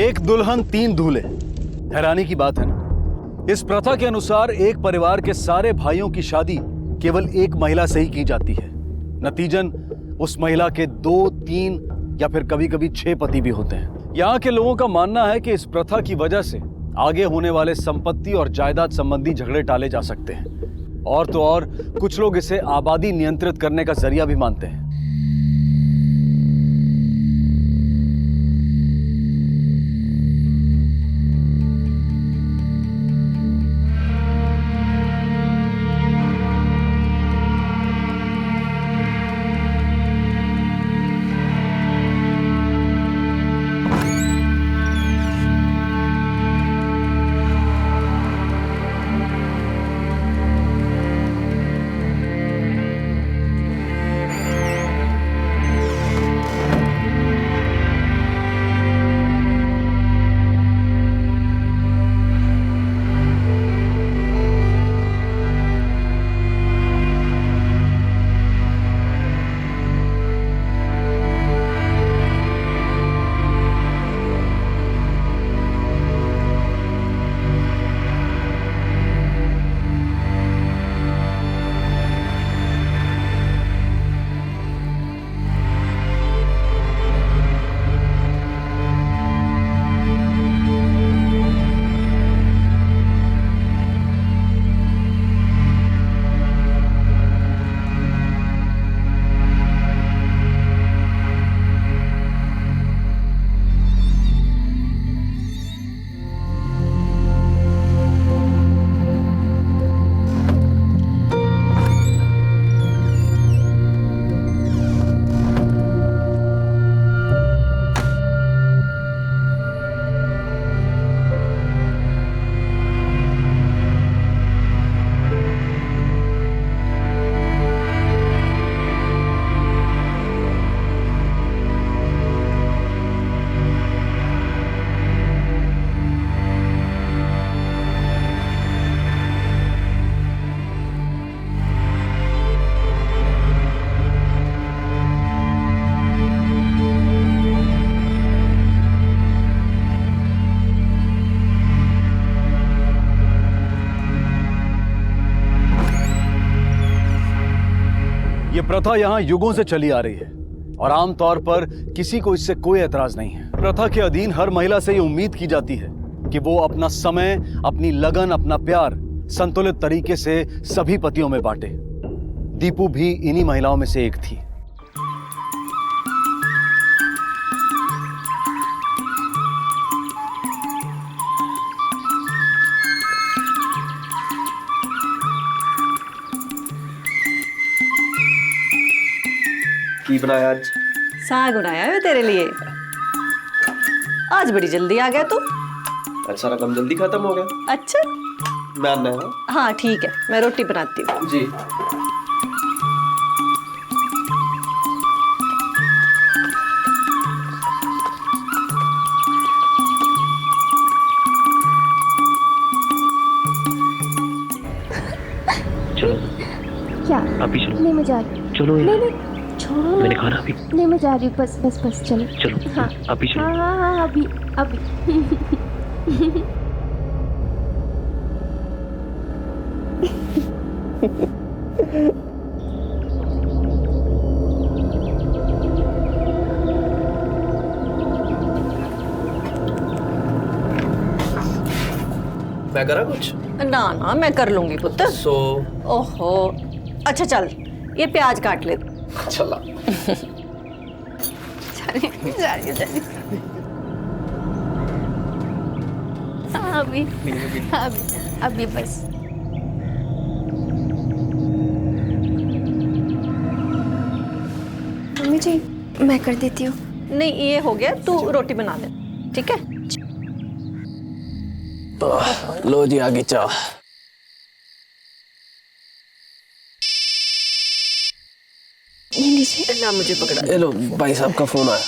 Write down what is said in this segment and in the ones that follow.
एक दुल्हन तीन दूल्हे, हैरानी की बात है ना। इस प्रथा के अनुसार एक परिवार के सारे भाइयों की शादी केवल एक महिला से ही की जाती है। नतीजन उस महिला के 2, 3 या फिर कभी कभी 6 पति भी होते हैं। यहाँ के लोगों का मानना है कि इस प्रथा की वजह से आगे होने वाले संपत्ति और जायदाद संबंधी झगड़े टाले जा सकते हैं। और तो और कुछ लोग इसे आबादी नियंत्रित करने का जरिया भी मानते हैं। ये प्रथा यहाँ युगों से चली आ रही है और आमतौर पर किसी को इससे कोई एतराज नहीं है। प्रथा के अधीन हर महिला से ये उम्मीद की जाती है कि वो अपना समय, अपनी लगन, अपना प्यार संतुलित तरीके से सभी पतियों में बांटे। दीपू भी इन्हीं महिलाओं में से एक थी। की बनाया आज? साग बनाया है तेरे लिए। आज बड़ी जल्दी आ गया तू। आज सारा काम जल्दी खत्म हो गया। अच्छा, मैं आना है। हाँ ठीक है, मैं रोटी बनाती हूँ। जी। चलो। क्या? अभी चलो। नहीं मैं जा रही हूँ। चलो। नहीं छोड़ो ना। मैंने खाना अभी। नहीं मैं जा रही हूँ, बस चलो। चलो। हाँ अभी चलो। हाँ अभी। मैं करा कुछ? ना मैं कर लूंगी पुत्र। ओहो, अच्छा चल ये प्याज काट ले। चला। अभी बस। मम्मी जी मैं कर देती हूँ। नहीं ये हो गया, तू रोटी बना ले, ठीक है? लो जी आगे चाह। ये लीजिए। ना मुझे पकड़ा। ये लो भाई साहब का फोन आया।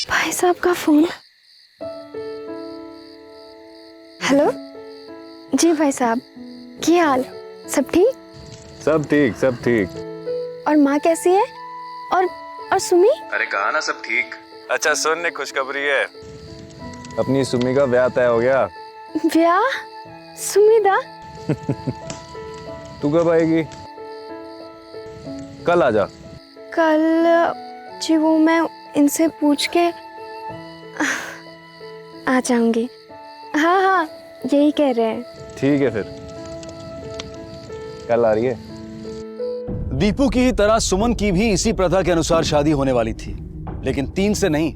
भाई साहब का फोन? हेलो जी भाई साहब, क्या हाल? सब ठीक? सब ठीक, सब ठीक। और माँ कैसी है? और सुमी? अरे कहा ना सब ठीक। अच्छा सुन, ने खुशखबरी है। अपनी सुमी का ब्याह तय हो गया। ब्याह? सुमिदा? तू कब आएगी? कल आ जा। कल? जी वो मैं इनसे पूछ के आ जाऊंगी। हाँ हाँ यही कह रहे हैं। ठीक है फिर कल आ रही है। दीपू की ही तरह सुमन की भी इसी प्रथा के अनुसार शादी होने वाली थी, लेकिन 3 से नहीं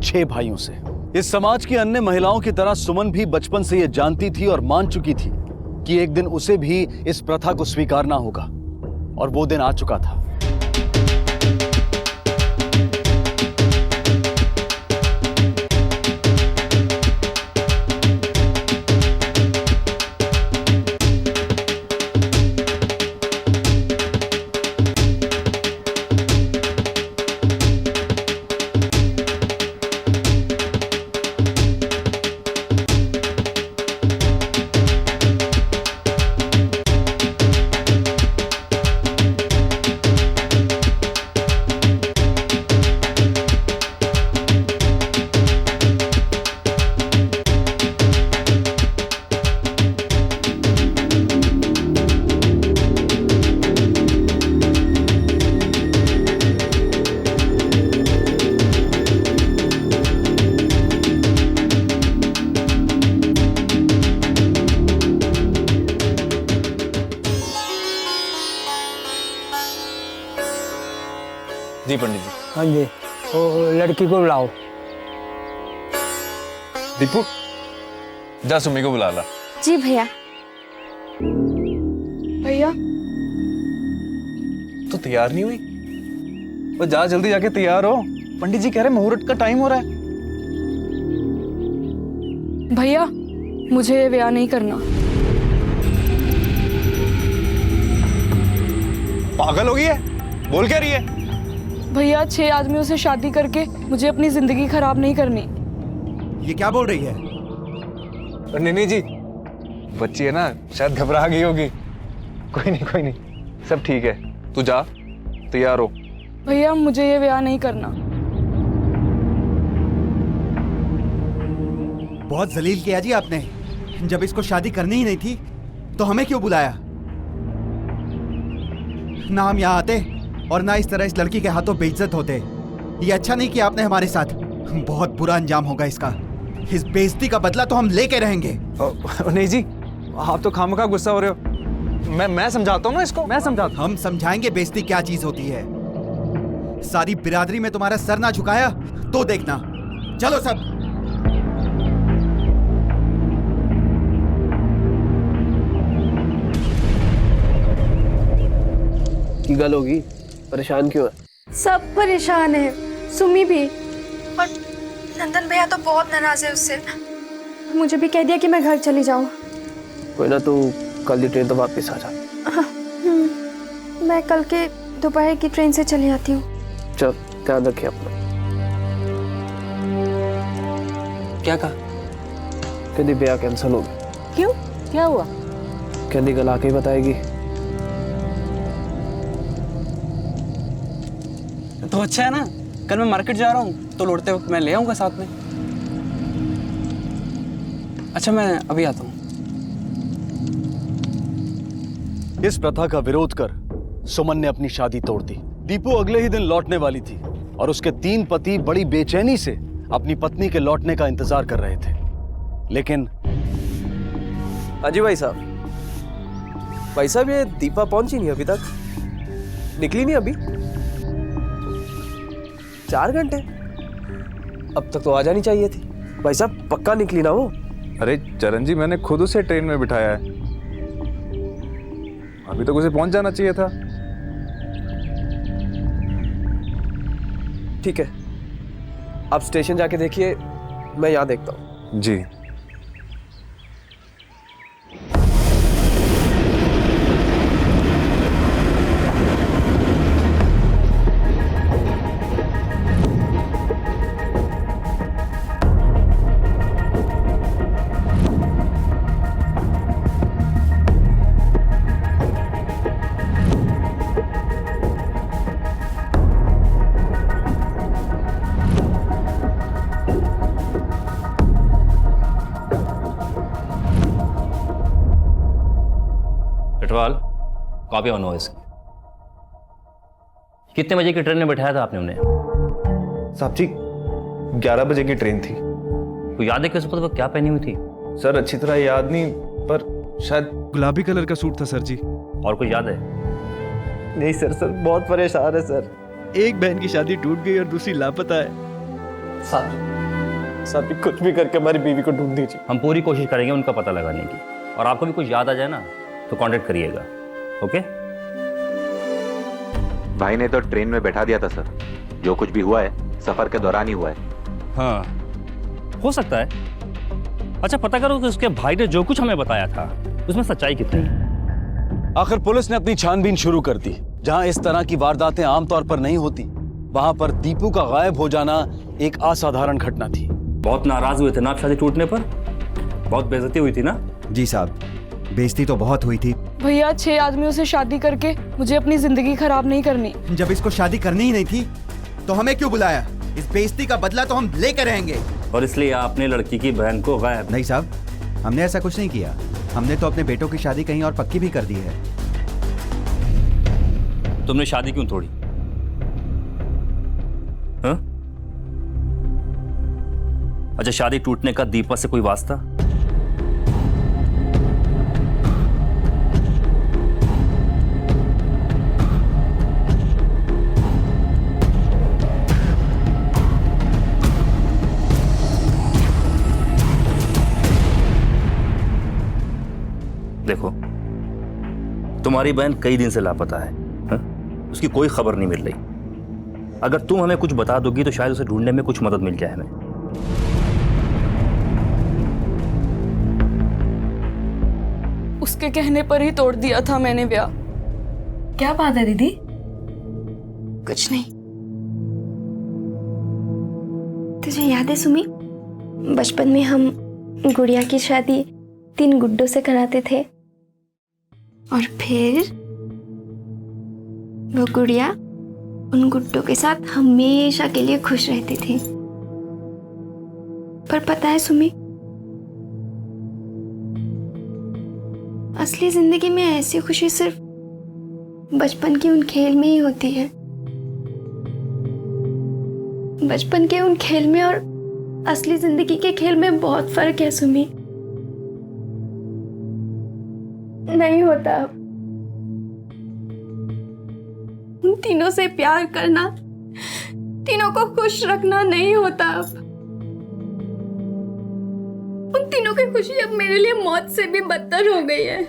6 भाइयों से। इस समाज की अन्य महिलाओं की तरह सुमन भी बचपन से यह जानती थी और मान चुकी थी कि एक दिन उसे भी इस प्रथा को स्वीकारना होगा, और वो दिन आ चुका था। जी पंडित जी। हाँ जी, तो लड़की को बुलाओ। दीपू जा सुमी को बुला ला। जी भैया। भैया तो तैयार नहीं हुई? वो जा जल्दी जाके तैयार हो, पंडित जी कह रहे मुहूर्त का टाइम हो रहा है। भैया मुझे ये ब्याह नहीं करना। पागल हो गई है? बोल क्या रही है? भैया 6 आदमियों से शादी करके मुझे अपनी जिंदगी खराब नहीं करनी। ये क्या बोल रही है? नहीं जी, बच्ची है ना, शायद घबरा गई होगी। कोई नहीं, सब ठीक है। तू जा तैयार हो। भैया मुझे ये ब्याह नहीं करना। बहुत जलील किया जी आपने। जब इसको शादी करनी ही नहीं थी तो हमें क्यों बुलाया? ना हम यहाँ आते और ना इस तरह इस लड़की के हाथों बेइज्जत होते। ये अच्छा नहीं किया आपने हमारे साथ। बहुत बुरा अंजाम होगा इसका। इस बेइज्जती का बदला तो हम लेके रहेंगे। नहीं जी, आप तो खामखा गुस्सा हो रहे हो। मैं समझाता हूँ ना इसको, मैं समझाता। हम समझाएंगे बेइज्जती क्या चीज होती है। सारी बिरादरी में तुम्हारा सर ना झुकाया तो देखना। चलो सब। की गल होगी? परेशान क्यों है? सब परेशान है, सुमी भी। और नंदन भैया तो बहुत नाराज है उससे। मुझे भी कह दिया कि मैं घर चली जाऊं। कोई ना, तू कल की ट्रेन तो वापस आ जा। मैं कल के दोपहर की ट्रेन से चली आती हूँ। चल ध्यान रखिए अपना। क्या कहा? कहती ब्याह कैंसिल हो गया। क्यों, क्या हुआ? कहती कल आके ही बताएगी। तो अच्छा है ना, कल मैं मार्केट जा रहा हूँ तो लौटते वक्त मैं ले आऊंगा साथ में। अच्छा मैं अभी आता हूँ। इस प्रथा का विरोध कर सुमन ने अपनी शादी तोड़ दी। दीपू अगले ही दिन लौटने वाली थी और उसके 3 पति बड़ी बेचैनी से अपनी पत्नी के लौटने का इंतजार कर रहे थे, लेकिन हाँ जी भाई साहब। भाई साहब ये दीपा पहुंची नहीं अभी तक, निकली नहीं अभी। 4 घंटे, अब तक तो आ जानी चाहिए थी। भाई साहब पक्का निकली ना वो? अरे चरण जी, मैंने खुद उसे ट्रेन में बिठाया है, अभी तक उसे पहुंच जाना चाहिए था। ठीक है, आप स्टेशन जाके देखिए, मैं यहाँ देखता हूँ। जी। पिटवाल, कॉपी ऑन हो इसकी। कितने बजे की ट्रेन में बैठाया था आपने उन्हें? साहब जी 11 बजे की ट्रेन थी। तो याद है कि उस वक्त क्या पहनी हुई थी? सर अच्छी तरह याद नहीं, पर शायद गुलाबी कलर का सूट था सर जी। और कुछ याद है? नहीं सर, बहुत परेशान है सर। एक बहन की शादी टूट गई और दूसरी लापता है। साहब कुछ भी करके हमारी बीवी को ढूंढ दीजिए। हम पूरी कोशिश करेंगे उनका पता लगाने की, और आपको भी कुछ याद आ जाए ना तो कांटेक्ट करिएगा। ओके? भाई ने तो ट्रेन में बैठा दिया था सर। जो कुछ भी हुआ है सफर के दौरान ही हुआ है। हाँ, हो सकता है। अच्छा, पता करो कि उसके भाई ने जो कुछ हमें बताया था उसमें सच्चाई कितनी है। आखिर पुलिस ने अपनी छानबीन शुरू कर दी। जहां इस तरह की वारदातें आमतौर पर नहीं होती, वहां पर दीपू का गायब हो जाना एक असाधारण घटना थी। बहुत नाराज हुए थे ना आप शादी टूटने पर? बहुत बेइज्जती हुई थी ना? जी साहब, बेइज्जती तो बहुत हुई थी। भैया 6 आदमियों से शादी करके मुझे अपनी जिंदगी खराब नहीं करनी। जब इसको शादी करनी ही नहीं थी तो हमें क्यों बुलाया? इस बेइज्जती का बदला तो हम लेकर रहेंगे। और इसलिए आपने लड़की की बहन को गायब? नहीं साहब, हमने ऐसा कुछ नहीं किया। हमने तो अपने बेटों की शादी कहीं और पक्की भी कर दी है। तुमने शादी क्यों तोड़ी? हाँ? अच्छा, शादी टूटने का दीपा से कोई वास्ता? देखो, तुम्हारी बहन कई दिन से लापता है, हा? उसकी कोई खबर नहीं मिल रही। अगर तुम हमें कुछ बता दोगी तो शायद उसे ढूंढने में कुछ मदद मिल जाए हमें। उसके कहने पर ही तोड़ दिया था मैंने ब्याह। क्या बात है दीदी? कुछ नहीं। तुझे याद है सुमी, बचपन में हम गुड़िया की शादी 3 गुड्डों से कराते थे, और फिर वो गुड़िया उन गुड्डों के साथ हमेशा के लिए खुश रहती थी। पर पता है सुमी, असली जिंदगी में ऐसी खुशी सिर्फ बचपन के उन खेल में ही होती है। बचपन के उन खेल में और असली जिंदगी के खेल में बहुत फर्क है सुमी। नहीं होता अब। उन तीनों से प्यार करना, तीनों को खुश रखना नहीं होता अब। उन तीनों की खुशी अब मेरे लिए मौत से भी बदतर हो गई है।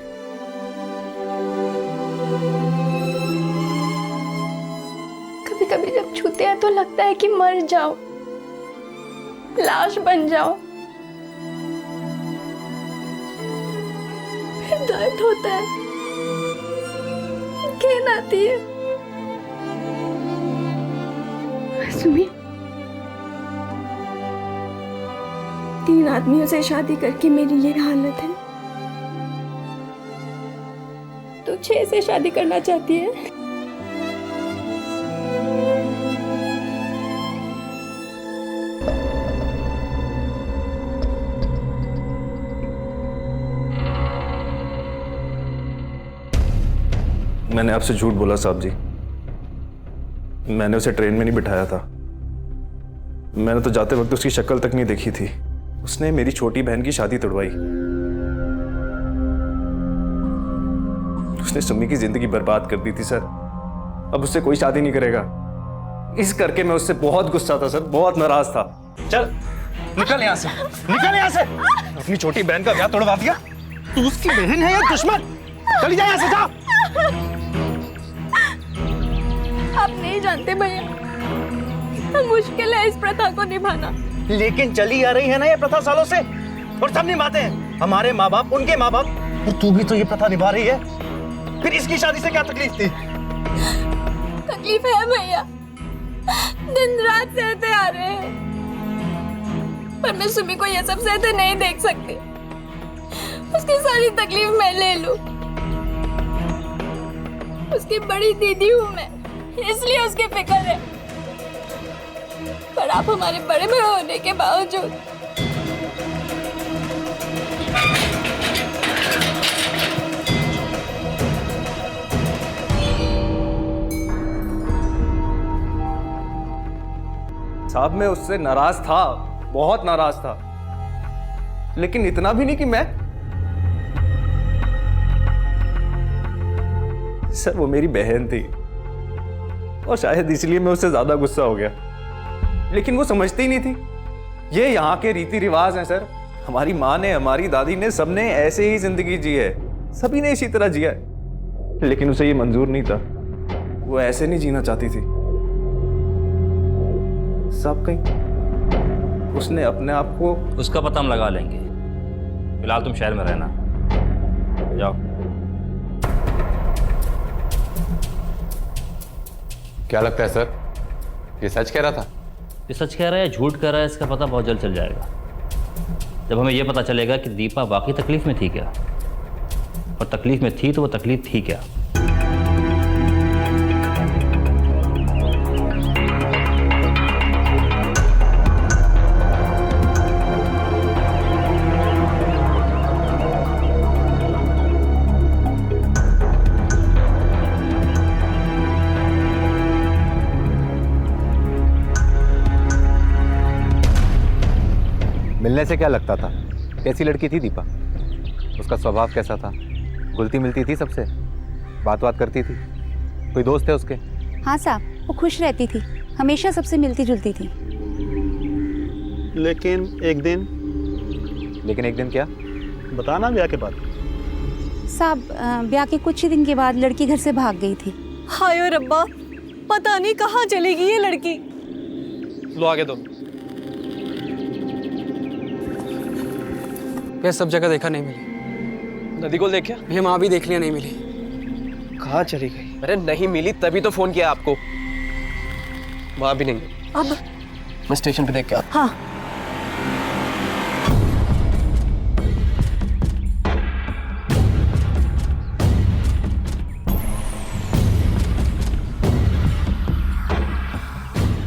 कभी कभी जब छूते हैं तो लगता है कि मर जाओ, लाश बन जाओ। फिर दर्द होता है, घिन आती है। सुमी, 3 आदमियों से शादी करके मेरी ये हालत है। तू 6 से शादी करना चाहती है? मैंने आपसे झूठ बोला साहब जी। मैंने उसे ट्रेन में नहीं बिठाया था। मैंने तो जाते वक्त उसकी शक्ल तक नहीं देखी थी। उसने मेरी छोटी बहन की शादी तोड़वाई। उसने सुमी की जिंदगी बर्बाद कर दी थी सर। अब उससे कोई शादी नहीं करेगा। इस करके मैं उससे बहुत गुस्सा था सर, बहुत नाराज था। चल निकल यहाँ से, निकल यहाँ से। अपनी छोटी बहन का ब्याह तोड़वा दिया। तू उसकी बहन है या दुश्मन? चली जा यहाँ से, जा। आप नहीं जानते भैया, मुश्किल है इस प्रथा को निभाना। लेकिन चली आ रही है ना ये प्रथा सालों से, और सब निभाते हैं। हमारे माँ बाप, उनके माँ बाप, और तू भी तो ये प्रथा निभा रही है। फिर इसकी शादी से क्या तकलीफ थी? तकलीफ है भैया, दिन रात सहते आ रहे हैं। पर मैं सुमी को ये सब सहते नहीं देख सकती। उसकी सारी तकलीफ मैं ले लूं। उसकी बड़ी दीदी हूं मैं, इसलिए उसकी फिक्र है। पर आप हमारे बड़े भाई होने के बावजूद साहब मैं उससे नाराज था, बहुत नाराज था, लेकिन इतना भी नहीं कि मैं। सर वो मेरी बहन थी और शायद इसलिए मैं उससे ज्यादा गुस्सा हो गया, लेकिन वो समझती ही नहीं थी। ये यहाँ के रीति रिवाज हैं सर। हमारी माँ ने, हमारी दादी ने, सबने ऐसे ही जिंदगी जी है, सभी ने इसी तरह जिया है, लेकिन उसे ये मंजूर नहीं था। वो ऐसे नहीं जीना चाहती थी। सब कहीं उसने अपने आप को। उसका पता हम लगा लेंगे, फिलहाल तुम शहर में रहना, जाओ। क्या लगता है सर, ये सच कह रहा था? ये सच कह रहा है या झूठ कह रहा है, इसका पता बहुत जल्द चल जाएगा, जब हमें यह पता चलेगा कि दीपा वाकई तकलीफ में थी क्या, और तकलीफ में थी तो वो तकलीफ थी क्या। मिलने से क्या लगता था? कैसी लड़की थी दीपा? उसका स्वभाव कैसा था? घुलती मिलती थी सबसे? बात करती थी? कोई दोस्त है उसके? हाँ साहब, वो खुश रहती थी, हमेशा सबसे मिलती जुलती थी। लेकिन एक दिन क्या? बताना ब्याह के बाद। साहब, ब्याह के कुछ ही दिन के बाद लड़की घर से भाग गई थी। हाय रब्बा, पता नहीं कहाँ चली गई ये लड़की। लो आगे दो। भैया सब जगह देखा, नहीं मिली। नदी को देखा? भैया वहाँ भी देख लिया, नहीं मिली। कहाँ चली गई? अरे नहीं मिली तभी तो फोन किया आपको। वहाँ भी नहीं। अब मैं स्टेशन पे देख के आता। हाँ,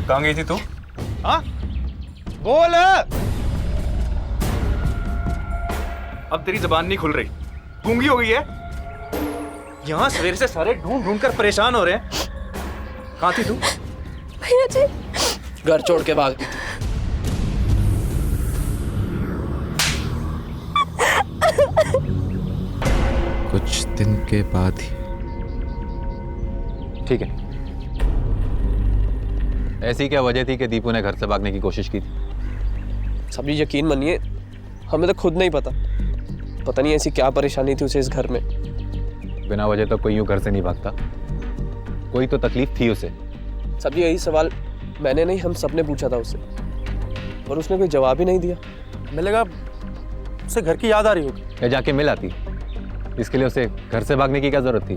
कहाँ गई थी तू? हाँ बोल। अब तेरी जबान नहीं खुल रही, गूंगी हो गई है। यहाँ सवेरे से सारे ढूंढ ढूंढ कर परेशान हो रहे हैं। कहाँ थी तू? भैया जी, घर छोड़ के भाग गई। कुछ दिन के बाद ही। ठीक है, ऐसी क्या वजह थी कि दीपू ने घर से भागने की कोशिश की थी? सभी यकीन मानिए, हमें तो खुद नहीं पता नहीं ऐसी क्या परेशानी थी उसे इस घर में। बिना वजह तो कोई यूं घर से नहीं भागता, कोई तो तकलीफ थी उसे। सभी यही सवाल मैंने नहीं, हम सबने पूछा था उससे, और उसने कोई जवाब ही नहीं दिया। हमें लगा उसे घर की याद आ रही होगी। या जाके मिल आती, इसके लिए उसे घर से भागने की क्या जरूरत थी?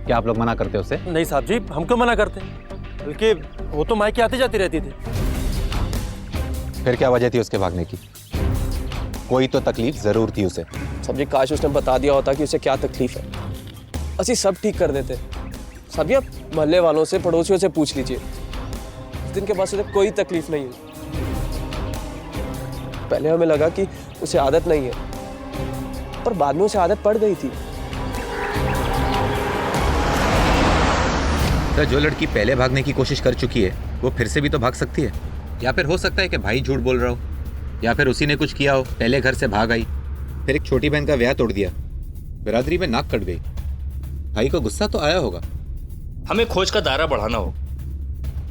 क्या आप लोग मना करते उसे? नहीं साहब जी, हम क्यों मना करते, बल्कि वो तो मायके आती जाती रहती थी। फिर क्या वजह थी उसके भागने की? कोई तो तकलीफ जरूर थी उसे। सब्जी काश उसने बता दिया होता कि उसे क्या तकलीफ है, असि सब ठीक कर देते। सभी आप मोहल्ले वालों से, पड़ोसियों से पूछ लीजिए, उस दिन के बाद उसे कोई तकलीफ नहीं है। पहले हमें लगा कि उसे आदत नहीं है, पर बाद में उसे आदत पड़ गई थी। तो जो लड़की पहले भागने की कोशिश कर चुकी है वो फिर से भी तो भाग सकती है। या फिर हो सकता है कि भाई झूठ बोल रहा हो, या फिर उसी ने कुछ किया हो, पहले घर से भाग आई, फिर एक छोटी बहन का ब्याह तोड़ दिया, बिरादरी में नाक कट गई। भाई को गुस्सा तो आया होगा। हमें खोज का दायरा बढ़ाना हो।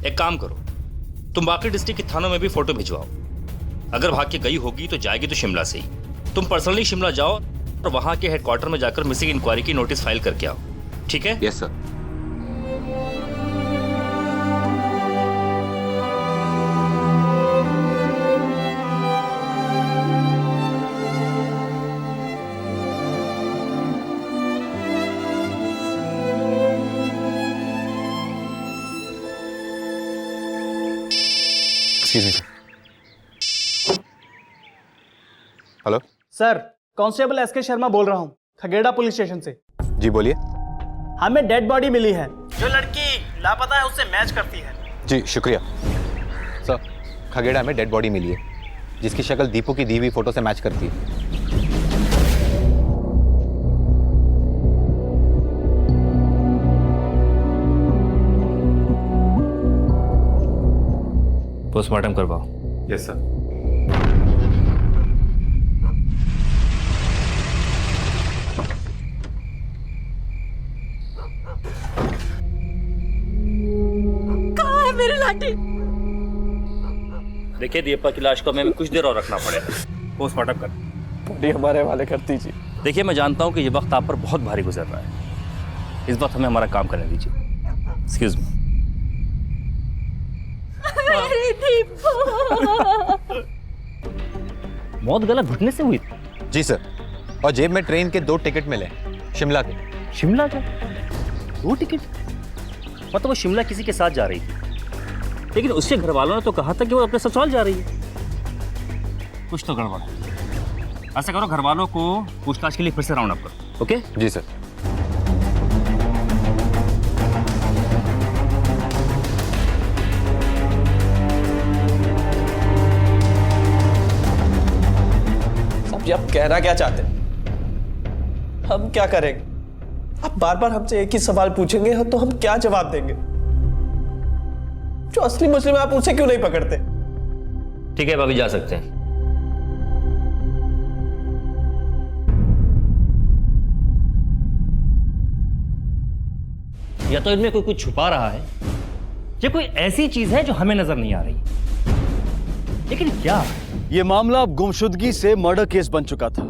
एक काम करो, तुम बाकी डिस्ट्रिक्ट के थानों में भी फोटो भिजवाओ। अगर भाग के गई होगी तो जाएगी तो शिमला से ही। तुम पर्सनली शिमला जाओ और वहां के हेडक्वार्टर में जाकर मिसिंग इंक्वायरी की नोटिस फाइल करके आओ। ठीक है? Yes sir. Hello sir, constable S K Sharma बोल रहा हूँ, खगेड़ा पुलिस स्टेशन से। जी बोलिए। हमें डेड बॉडी मिली है, जो लड़की लापता है उससे मैच करती है। जी शुक्रिया सर। खगेड़ा में डेड बॉडी मिली है जिसकी शक्ल दीपू की दी हुई फोटो से मैच करती है। पोस्टमार्टम करवाओ। Yes sir. कहाँ है मेरी लाठी? देखिए दीपक की लाश को हमें कुछ देर और रखना पड़ेगा। पोस्टमार्टम कर बॉडी हमारे हवाले कर दीजिए। देखिए मैं जानता हूँ कि ये वक्त आप पर बहुत भारी गुजर रहा है, इस वक्त हमें हमारा काम करने दीजिए। Excuse me. मेरी दीपू। मौत गला घुटने से हुई? जी सर, और जेब में ट्रेन के 2 टिकट मिले, शिमला के। शिमला का 2 टिकट? मतलब वो शिमला किसी के साथ जा रही थी, लेकिन उसके घर वालों ने तो कहा था कि वो अपने ससुराल जा रही है। कुछ तो गड़बड़ है। ऐसा करो, घर वालों को पूछताछ के लिए फिर से राउंड अप करो। ओके? जी सर। साहब जी आप कहना क्या चाहते हैं? हम क्या करेंगे? आप बार बार हमसे एक ही सवाल पूछेंगे तो हम क्या जवाब देंगे? जो असली मुस्लिम है आप उसे क्यों नहीं पकड़ते? ठीक है, भाभी जा सकते हैं। या तो इनमें कोई कुछ छुपा रहा है, या कोई ऐसी चीज है जो हमें नजर नहीं आ रही, लेकिन क्या? ये मामला अब गुमशुदगी से मर्डर केस बन चुका था।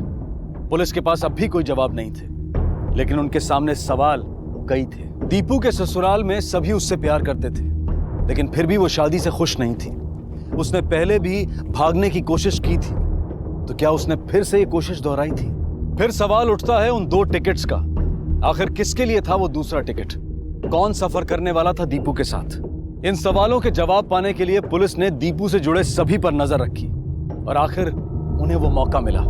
पुलिस के पास अब भी कोई जवाब नहीं थे, लेकिन उनके सामने सवाल कई थे। दीपू के ससुराल में सभी उससे प्यार करते थे, लेकिन फिर भी वो शादी से खुश नहीं थी। उसने पहले भी भागने की कोशिश की थी, तो क्या उसने फिर से ये कोशिश दोहराई थी? फिर सवाल उठता है उन 2 टिकट्स का। आखिर किसके लिए था वो दूसरा टिकट? कौन सफर करने वाला था दीपू के साथ? इन सवालों के जवाब पाने के लिए पुलिस ने दीपू से जुड़े सभी पर नजर रखी और आखिर उन्हें वो मौका मिला।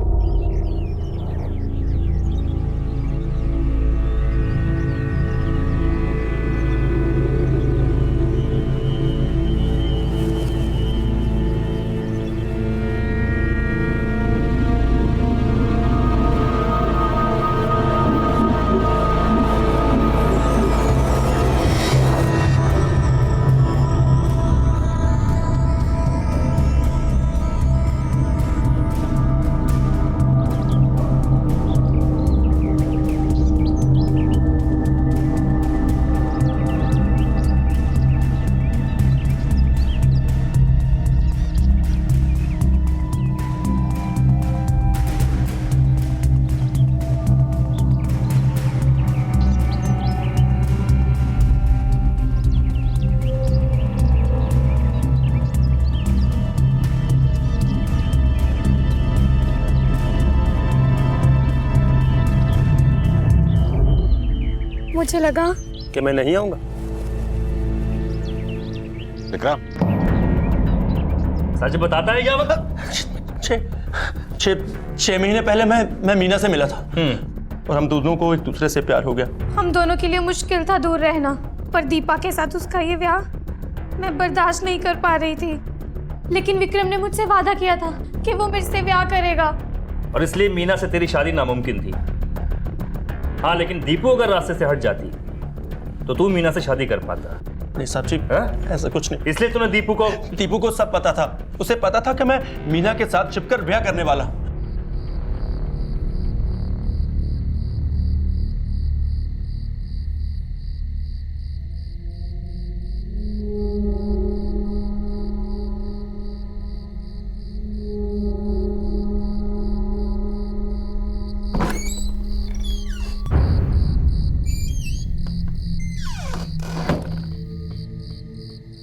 मुझे लगा कि मैं नहीं आऊंगा। विक्रम, सच बताता है क्या? मतलब 6 महीने पहले मैं मीना से मिला था और हम दोनों को एक दूसरे से प्यार हो गया। हम दोनों के लिए मुश्किल था दूर रहना, पर दीपा के साथ उसका ये ब्याह मैं बर्दाश्त नहीं कर पा रही थी। लेकिन विक्रम ने मुझसे वादा किया था कि वो मेरे से ब्याह करेगा, और इसलिए मीना से तेरी शादी नामुमकिन थी। हाँ, लेकिन दीपू अगर रास्ते से हट जाती तो तू मीना से शादी कर पाता। नहीं साहब जी, ऐसा कुछ नहीं। इसलिए तूने दीपू को सब पता था। उसे पता था कि मैं मीना के साथ छिपकर ब्याह करने वाला।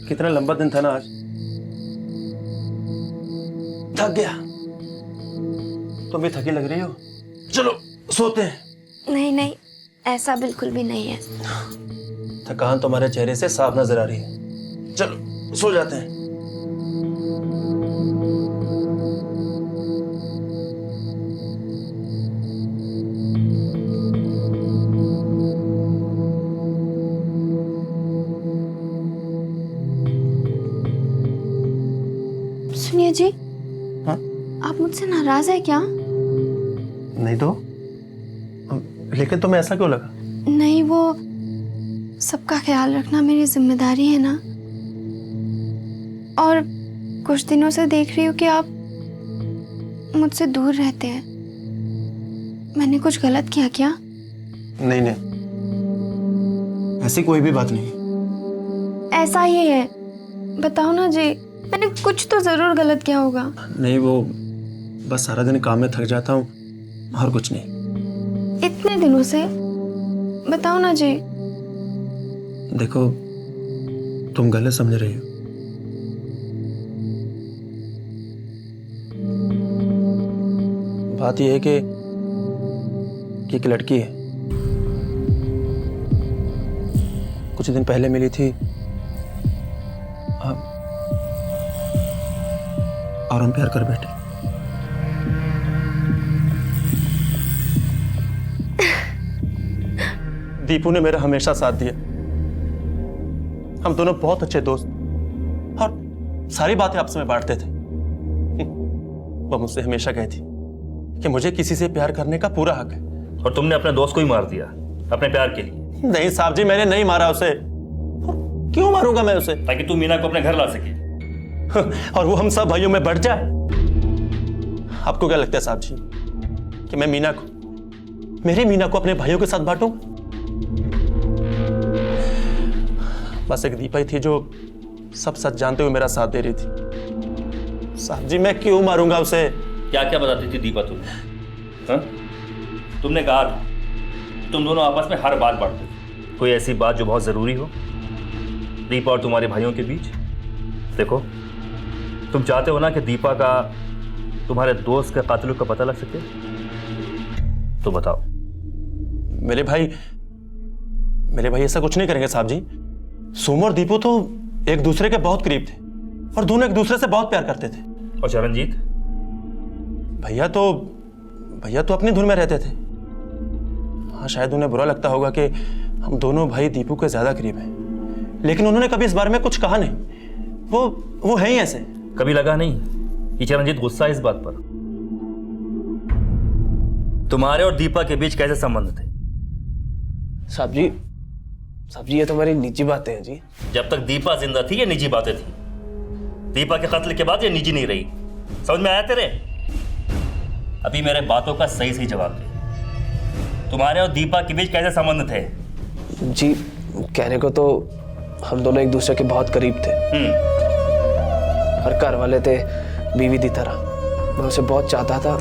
कितना लंबा दिन था ना आज। थक गया। तुम भी थकी लग रही हो। चलो सोते हैं। नहीं नहीं, ऐसा बिल्कुल भी नहीं है। थकान तुम्हारे चेहरे से साफ नजर आ रही है। चलो सो जाते हैं। सुनिए जी। हाँ? आप मुझसे नाराज है क्या? नहीं तो, लेकिन तुम्हें ऐसा क्यों लगा? नहीं, वो सबका ख्याल रखना मेरी जिम्मेदारी है ना। और कुछ दिनों से देख रही हूँ कि आप मुझसे दूर रहते हैं। मैंने कुछ गलत किया क्या? नहीं नहीं, ऐसी कोई भी बात नहीं। ऐसा ही है, बताओ ना जी, मैंने कुछ तो जरूर गलत किया होगा। नहीं, वो बस सारा दिन काम में थक जाता हूँ और कुछ नहीं। इतने दिनों से, बताओ ना जी। देखो, तुम गलत समझ रही हो। बात यह है कि एक लड़की है, कुछ दिन पहले मिली थी और हम प्यार कर बैठे। दीपू ने मेरा हमेशा साथ दिया। हम दोनों बहुत अच्छे दोस्त और सारी बातें आपस में बांटते थे। वो मुझसे हमेशा कहती कि मुझे किसी से प्यार करने का पूरा हक है। और तुमने अपने दोस्त को ही मार दिया अपने प्यार के लिए। नहीं साहब जी, मैंने नहीं मारा उसे। क्यों मारूंगा मैं उसे? ताकि तू मीना को अपने घर ला सके और वो हम सब भाइयों में बढ़ जाए। आपको क्या लगता है साहब जी कि मैं मेरी मीना को अपने भाइयों के साथ बांटूं? बस एक दीपा ही थी जो सब सच जानते हुए मेरा साथ दे रही थी। साहब जी, मैं क्यों मारूंगा उसे? क्या क्या बताती थी दीपा तुम्हें? हाँ? तुमने कहा तुम दोनों आपस में हर बात बांटते थे। कोई ऐसी बात जो बहुत जरूरी हो दीपा और तुम्हारे भाइयों के बीच? देखो, तुम चाहते हो ना कि दीपा का तुम्हारे दोस्त के कातिलों का पता लग सके, तो बताओ। मेरे भाई ऐसा कुछ नहीं करेंगे साहब जी। सोमू और दीपू तो एक दूसरे के बहुत करीब थे और दोनों एक दूसरे से बहुत प्यार करते थे। और चरणजीत? भैया तो अपनी धुन में रहते थे। हाँ, शायद उन्हें बुरा लगता होगा कि हम दोनों भाई दीपू के ज्यादा करीब हैं, लेकिन उन्होंने कभी इस बारे में कुछ कहा नहीं। वो है ही ऐसे। कभी लगा नहीं कि चरणजीत गुस्सा है इस बात पर? तुम्हारे और दीपा के बीच कैसे संबंध थे? साहब जी, ये तो हमारी निजी बातें हैं जी। जब तक दीपा जिंदा थी ये निजी बातें थी। दीपा के कत्ल के बाद ये निजी नहीं रही। समझ में आया तेरे? अभी मेरे बातों का सही जवाब दे। तुम्हारे और दीपा के बीच कैसे संबंध थे? जी, कहने को तो हम दोनों एक दूसरे के बहुत करीब थे। हर घर वाले थे बीवी की तरह। मैं उसे बहुत चाहता था,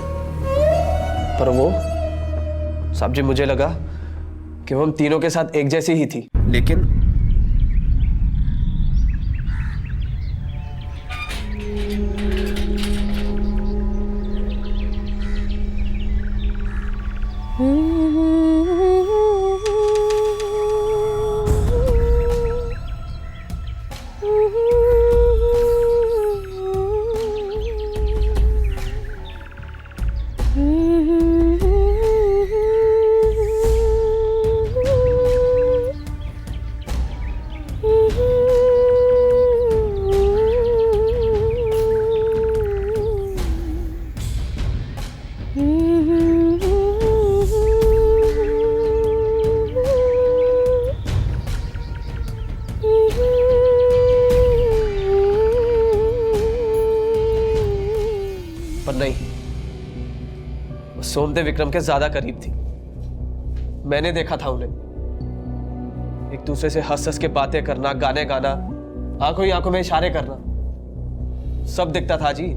पर वो, साहब जी, मुझे लगा कि वो हम तीनों के साथ एक जैसी ही थी। लेकिन पर नहीं, वो सोमदेव विक्रम के ज्यादा करीब थी। मैंने देखा था उन्हें एक दूसरे से हंस के बातें करना, गाने गाना, आंखों ही आंखों में इशारे करना, सब दिखता था जी।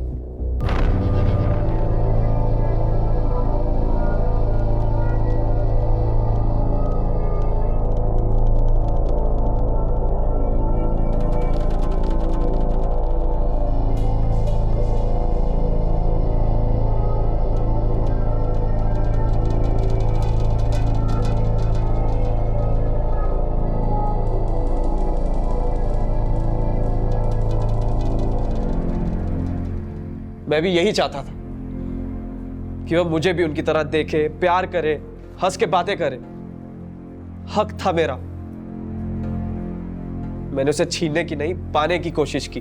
मैं भी यही चाहता था कि वो मुझे भी उनकी तरह देखे, प्यार करे, हंस के बातें करे। हक था मेरा। मैंने उसे छीनने की नहीं, पाने की कोशिश की।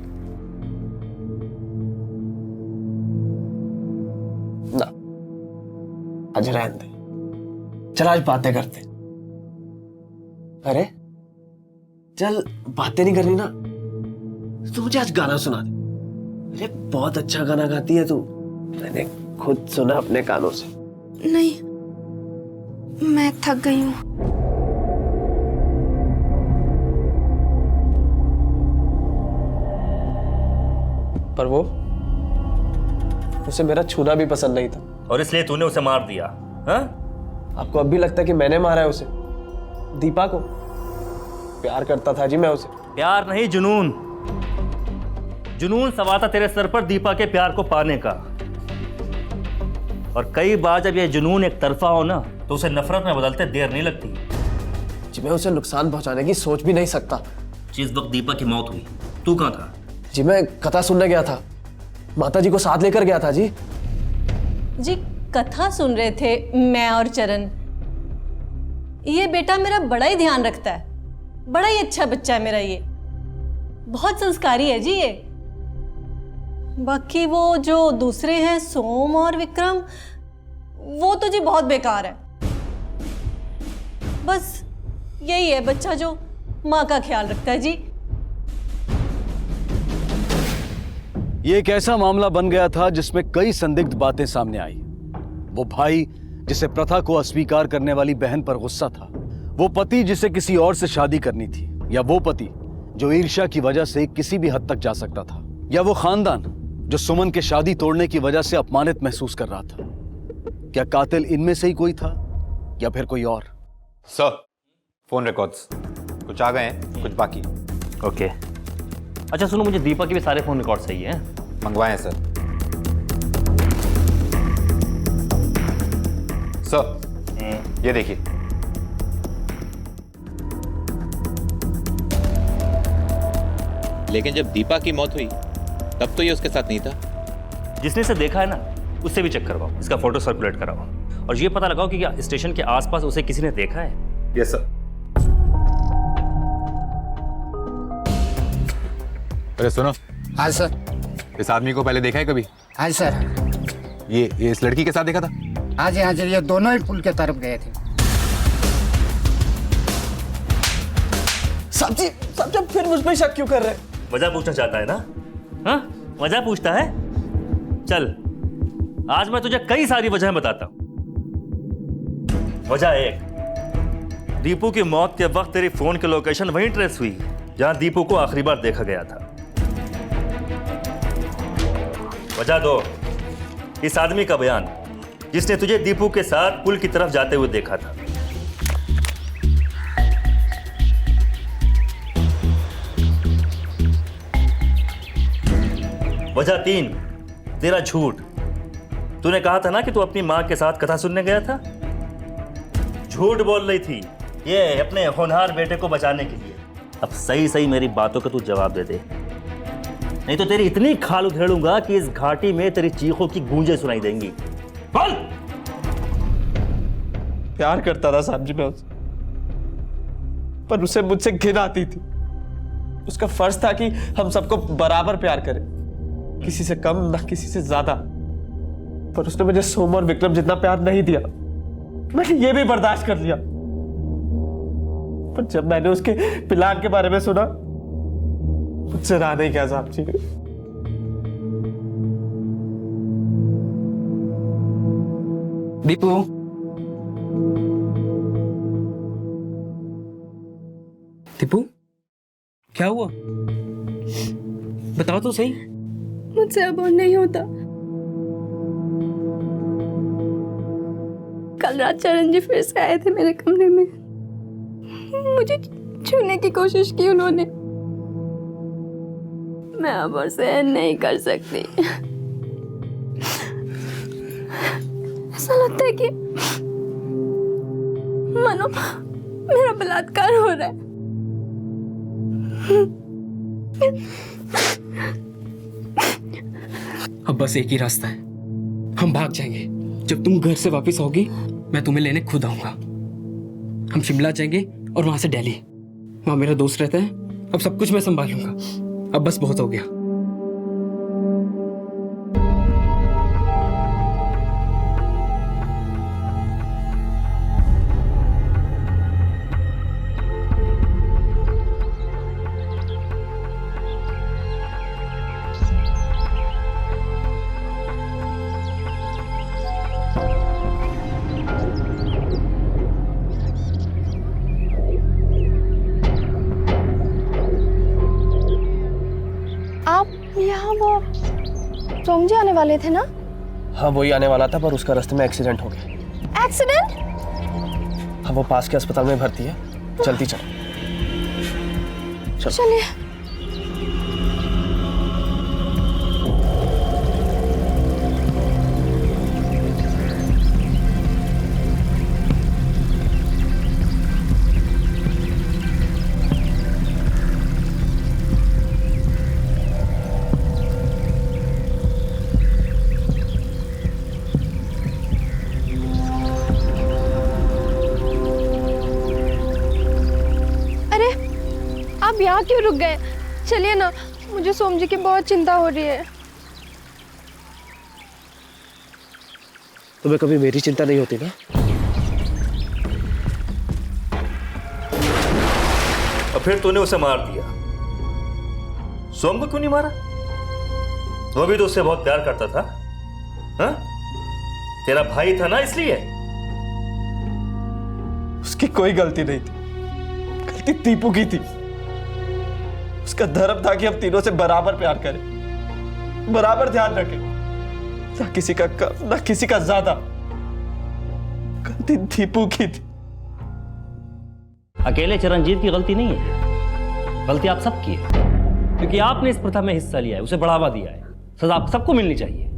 ना, आज रहने दे। चल आज बातें करते। अरे चल, बातें नहीं करनी ना तो मुझे आज गाना सुना दे। अरे बहुत अच्छा गाना गाती है तू, मैंने खुद सुना अपने कानों से। नहीं, मैं थक गई हूँ। पर वो, उसे मेरा छूना भी पसंद नहीं था। और इसलिए तूने उसे मार दिया? हाँ? आपको अब भी लगता है कि मैंने मारा है उसे? दीपा को प्यार करता था जी मैं उसे। प्यार नहीं, जुनून। जुनून सवार था तेरे सर पर दीपा के प्यार को पाने का। और कई बार जब ये जुनून एक तरफा हो ना, तो उसे नफरत में बदलते देर नहीं लगती। जी मैं उसे नुकसान पहुंचाने की सोच भी नहीं सकता। जिस वक्त दीपा की मौत हुई, तू कहाँ था? जी मैं कथा सुनने गया था, माता जी को साथ लेकर गया था जी। जी कथा सुन रहे थे मैं और चरण। ये बेटा मेरा बड़ा ही ध्यान रखता है, बड़ा ही अच्छा बच्चा है मेरा, ये बहुत संस्कारी है जी ये। बाकी वो जो दूसरे हैं सोम और विक्रम, वो तो जी बहुत बेकार है। बस यही है बच्चा जो माँ का ख्याल रखता है जी। ये एक ऐसा मामला बन गया था जिसमें कई संदिग्ध बातें सामने आई। वो भाई जिसे प्रथा को अस्वीकार करने वाली बहन पर गुस्सा था, वो पति जिसे किसी और से शादी करनी थी, या वो पति जो ईर्ष्या की वजह से किसी भी हद तक जा सकता था, या वो खानदान जो सुमन के शादी तोड़ने की वजह से अपमानित महसूस कर रहा था। क्या कातिल इनमें से ही कोई था या फिर कोई और? सर, फोन रिकॉर्ड्स कुछ आ गए हैं, कुछ बाकी। ओके। अच्छा सुनो, मुझे दीपा के भी सारे फोन रिकॉर्ड सही हैं? मंगवाए हैं सर। सर ये देखिए। लेकिन जब दीपा की मौत हुई तब तो ये उसके साथ नहीं था। जिसने इसे देखा है ना, उससे भी चेक करवाओ, इसका फोटो सर्कुलेट कराओ और ये पता लगाओ कि क्या स्टेशन के आसपास उसे किसी ने देखा है। Yes sir. अरे सुनो। हाँ सर। इस आदमी को पहले देखा है कभी? हाँ सर। ये इस लड़की के साथ देखा था? हाँ जी, ये दोनों ही पुल के तरफ गए थे। साहब जी फिर मुझ पे शक क्यों कर रहे हैं? वजह पूछना चाहता है ना? हाँ, वजह पूछता है? चल आज मैं तुझे कई सारी वजहें बताता हूं। वजह एक, दीपू की मौत के वक्त तेरी फोन की लोकेशन वहीं ट्रेस हुई जहां दीपू को आखिरी बार देखा गया था। वजह दो, इस आदमी का बयान जिसने तुझे दीपू के साथ पुल की तरफ जाते हुए देखा था। वजह तीन, तेरा झूठ। तूने कहा था ना कि तू अपनी मां के साथ कथा सुनने गया था, झूठ बोल रही थी ये अपने होनहार बेटे को बचाने के लिए। अब सही सही मेरी बातों का तू जवाब दे दे, नहीं तो तेरी इतनी खाल उधेड़ूंगा कि इस घाटी में तेरी चीखों की गूंजें सुनाई देंगी। बोल। प्यार करता था साहब जी मैं उससे, पर उसे मुझसे घिन आती थी। उसका फर्ज था कि हम सबको बराबर प्यार करें, किसी से कम ना किसी से ज्यादा। पर उसने मुझे सोम और विक्रम जितना प्यार नहीं दिया। मैंने ये भी बर्दाश्त कर लिया, पर जब मैंने उसके प्लान के बारे में सुना, मुझसे रहा नहीं गया साहब जी। दीपू, दीपू क्या हुआ? बताओ तो सही। मुझसे अब और नहीं होता। कल रात चरण जी फिर से आए थे मेरे कमरे में, मुझे छूने की कोशिश की उन्होंने। मैं अब और सहन नहीं कर सकती। ऐसा लगता है कि मानो मेरा बलात्कार हो रहा है। अब बस एक ही रास्ता है, हम भाग जाएंगे। जब तुम घर से वापस आओगी मैं तुम्हें लेने खुद आऊंगा। हम शिमला जाएंगे और वहां से दिल्ली। वहां मेरा दोस्त रहता है। अब सब कुछ मैं संभालूंगा। अब बस बहुत हो गया। सोम जी आने वाले थे ना? हाँ वही आने वाला था, पर उसका रास्ते में एक्सीडेंट हो गया। एक्सीडेंट? हाँ वो पास के अस्पताल में भर्ती है, जल्दी चलो। चलिए। आप यहाँ क्यों रुक गए? चलिए ना, मुझे सोम जी की बहुत चिंता हो रही है। तुम्हें कभी मेरी चिंता नहीं होती ना? और फिर तूने उसे मार दिया। सोम को क्यों नहीं मारा? वो भी तो उससे बहुत प्यार करता था। हाँ? तेरा भाई था ना, इसलिए। उसकी कोई गलती नहीं थी, गलती दीपू की थी। उसका धर्म था कि हम तीनों से बराबर प्यार करें, बराबर ध्यान रखें, ना किसी का कम ना किसी का ज्यादा। गलती दीपू की थी। अकेले चरणजीत की गलती नहीं है, गलती आप सबकी है, क्योंकि आपने इस प्रथा में हिस्सा लिया है, उसे बढ़ावा दिया है। सजा आप सबको मिलनी चाहिए।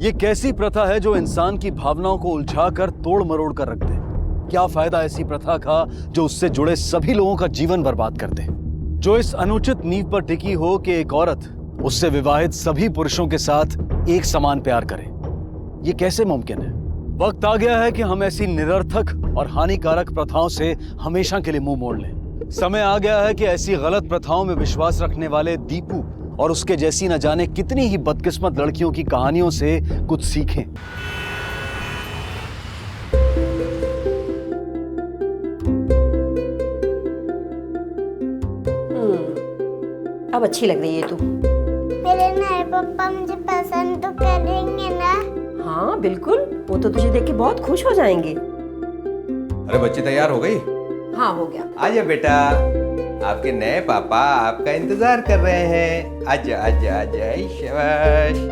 ये कैसी प्रथा है जो इंसान की भावनाओं को उलझाकर तोड़ मरोड़ कर रख दे? क्या फायदा ऐसी प्रथा का जो उससे जुड़े सभी लोगों का जीवन बर्बाद कर दे? जो इस अनुचित नींव पर टिकी हो कि एक औरत उससे विवाहित सभी पुरुषों के साथ एक समान प्यार करे। ये कैसे मुमकिन है? वक्त आ गया है कि हम ऐसी निरर्थक और हानिकारक प्रथाओं से हमेशा के लिए मुंह मोड़ लें। समय आ गया है कि ऐसी गलत प्रथाओं में विश्वास रखने वाले दीपू और उसके जैसी न जाने कितनी ही बदकिस्मत लड़कियों की कहानियों से कुछ सीखें। अब अच्छी लग रही है तू। मेरे नए पापा मुझे पसंद तो करेंगे ना? हाँ बिल्कुल, वो तो तुझे देख के बहुत खुश हो जाएंगे। अरे बच्ची तैयार हो गई? हाँ हो गया। आजा बेटा, आपके नए पापा आपका इंतजार कर रहे हैं। आजा आजा आजा, शाबाश।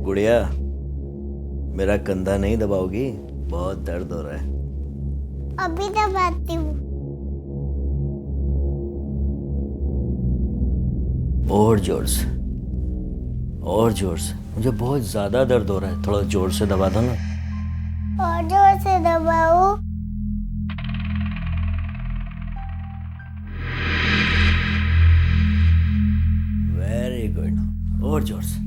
गुड़िया, मेरा कंधा नहीं दबाओगी? बहुत दर्द हो रहा है। अभी दबाती हूँ। और जोर से, और जोर से। मुझे बहुत ज्यादा दर्द हो रहा है, थोड़ा जोर से दबा दो ना। और जोर से दबाओ। वेरी गुड, और जोर से।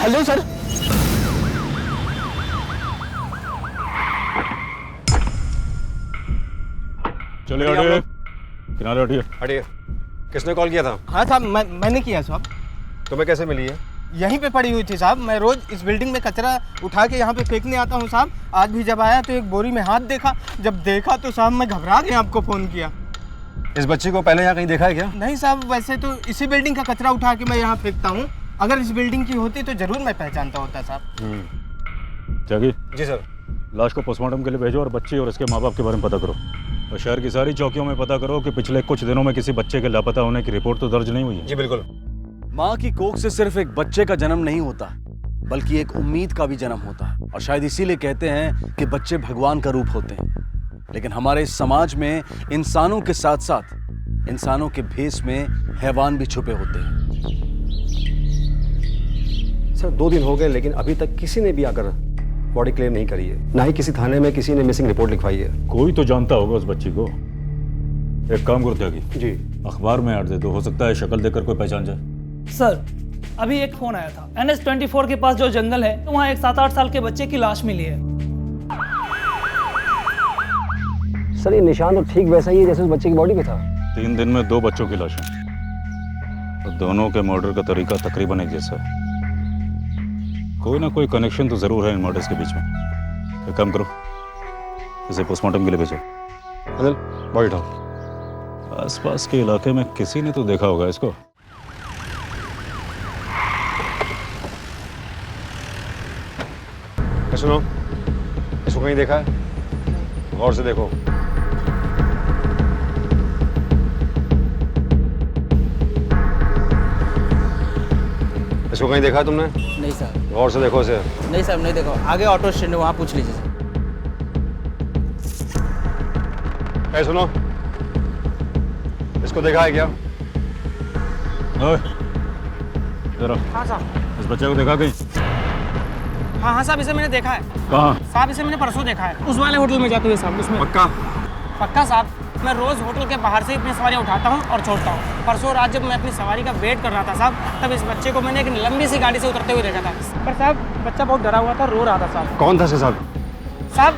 Hello sir. चलिए हटिए, किनारे हटिए। हटिए। किसने कॉल किया था? हाँ साहब, मैंने किया साहब। तुम्हें कैसे मिली है? यहीं पे पड़ी हुई थी साहब। मैं रोज इस बिल्डिंग में कचरा उठा के यहाँ पे फेंकने आता हूँ साहब। आज भी जब आया तो एक बोरी में हाथ देखा। जब देखा तो साहब मैं घबरा के आपको फ़ोन किया। इस बच्ची को पहले यहाँ कहीं देखा है क्या? नहीं साहब, वैसे तो इसी बिल्डिंग का कचरा उठा के मैं यहाँ फेंकता हूँ। अगर इस बिल्डिंग की होती तो जरूर मैं पहचानता होता साहब। त्यागी जी सर। लाश को पोस्टमार्टम के लिए भेजो और बच्ची और इसके माँ बाप के बारे में पता करो। और शहर की सारी चौकियों में पता करो कि पिछले कुछ दिनों में किसी बच्चे के लापता होने की रिपोर्ट तो दर्ज नहीं हुई है। जी बिल्कुल। माँ की कोख से सिर्फ एक बच्चे का जन्म नहीं होता, बल्कि एक उम्मीद का भी जन्म होता है। और शायद इसीलिए कहते हैं कि बच्चे भगवान का रूप होते हैं। लेकिन हमारे इस समाज में इंसानों के साथ साथ इंसानों के भेष में हैवान भी छुपे होते हैं। सर 2 दिन हो गए, लेकिन अभी तक किसी ने भी आकर बॉडी क्लेम नहीं करी है, ना ही किसी थाने में किसी ने मिसिंग रिपोर्ट लिखवाई है। कोई तो जानता होगा उस बच्ची को। एक काम करो त्यागी, जी अखबार में ऐड दे दो, हो सकता है शक्ल देखकर कोई पहचान जाए। सर अभी एक फोन आया था, NH24 के पास जो जंगल है तो वहाँ एक 7-8 साल के बच्चे की लाश मिली है। सर ये निशान तो ठीक वैसा ही है जैसे उस बच्चे की बॉडी पे था। 3 दिन में 2 बच्चों की लाशें। तो दोनों के मर्डर का तरीका तकरीबन एक जैसा है। कोई ना कोई कनेक्शन तो जरूर है इन मर्डर्स के बीच में। एक काम करो, इसे पोस्टमार्टम के लिए भेजो। अनिल, बॉडी उठाओ। आसपास के इलाके में किसी ने तो देखा होगा इसको। सुनो, इसको कहीं देखा है? गौर से देखो। इसको कहीं देखा है तुमने? नहीं सर। गौर से देखो इसे। नहीं सर, नहीं देखो। आगे ऑटो स्टैंड है, वहाँ पूछ लीजिए सर। ए सुनो, इसको देखा है क्या? जरा हाँ साहब। इस बच्चे को देखा कहीं? हाँ साहब, इसे मैंने देखा है। कहाँ? साहब इसे मैंने परसों देखा है, उस वाले होटल में जाते हुए साहब, उसमें। पक्का? पक्का साहब, मैं रोज होटल के बाहर से अपनी सवारी उठाता हूँ और छोड़ता हूँ। परसों रात जब मैं अपनी सवारी का वेट कर रहा था साहब, तब इस बच्चे को मैंने एक लंबी सी गाड़ी से उतरते हुए देखा था। पर साहब बच्चा बहुत डरा हुआ था, रो रहा था साहब। कौन था साहब? साहब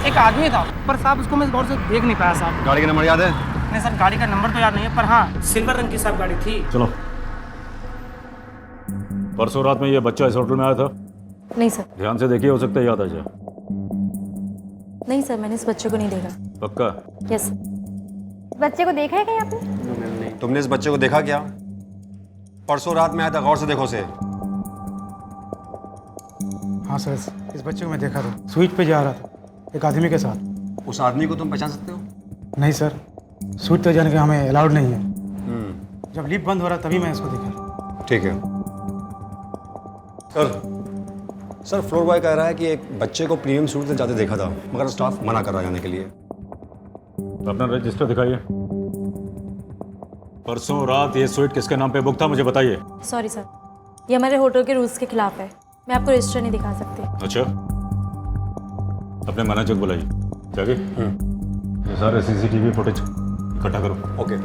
एक आदमी था, पर साहब उसको मैं गौर से देख नहीं पाया साहब। गाड़ी का नंबर याद है? नहीं सर, गाड़ी का नंबर तो याद नहीं है, पर हाँ सिल्वर रंग की साहब गाड़ी थी। चलो, परसों रात में ये बच्चा इस होटल में आया था? नहीं सर। ध्यान से देखिए, हो सकता है याद आ जाए। नहीं सर, मैंने इस बच्चे को नहीं देखा। पक्का? यस। बच्चे को देखा है कहीं आपने? तुमने इस बच्चे को देखा क्या? परसों रात में आया था, गौर से देखो उसे। हाँ सर, इस बच्चे को मैं देखा था, स्वीट पे जा रहा था एक आदमी के साथ। उस आदमी को तुम पहचान सकते हो? नहीं सर, स्वीट पे जाने के हमें अलाउड नहीं है। जब लिफ्ट बंद हो रहा तभी मैं इसको देखा। ठीक है सर, फ्लोर बॉय कह रहा है कि एक बच्चे को प्रीमियम सूट से जाते देखा था, मगर स्टाफ मना कर रहा है जाने के लिए। अपना रजिस्टर दिखाइए। परसों रात ये स्वीट किसके नाम पे बुक था, मुझे बताइए। सॉरी सर, ये हमारे होटल के रूल्स के खिलाफ है, मैं आपको रजिस्टर नहीं दिखा सकती। अच्छा, अपने मैनेजर को बुलाइए। जाके ये सारे सीसीटीवी फुटेज इकट्ठा करो। ओके।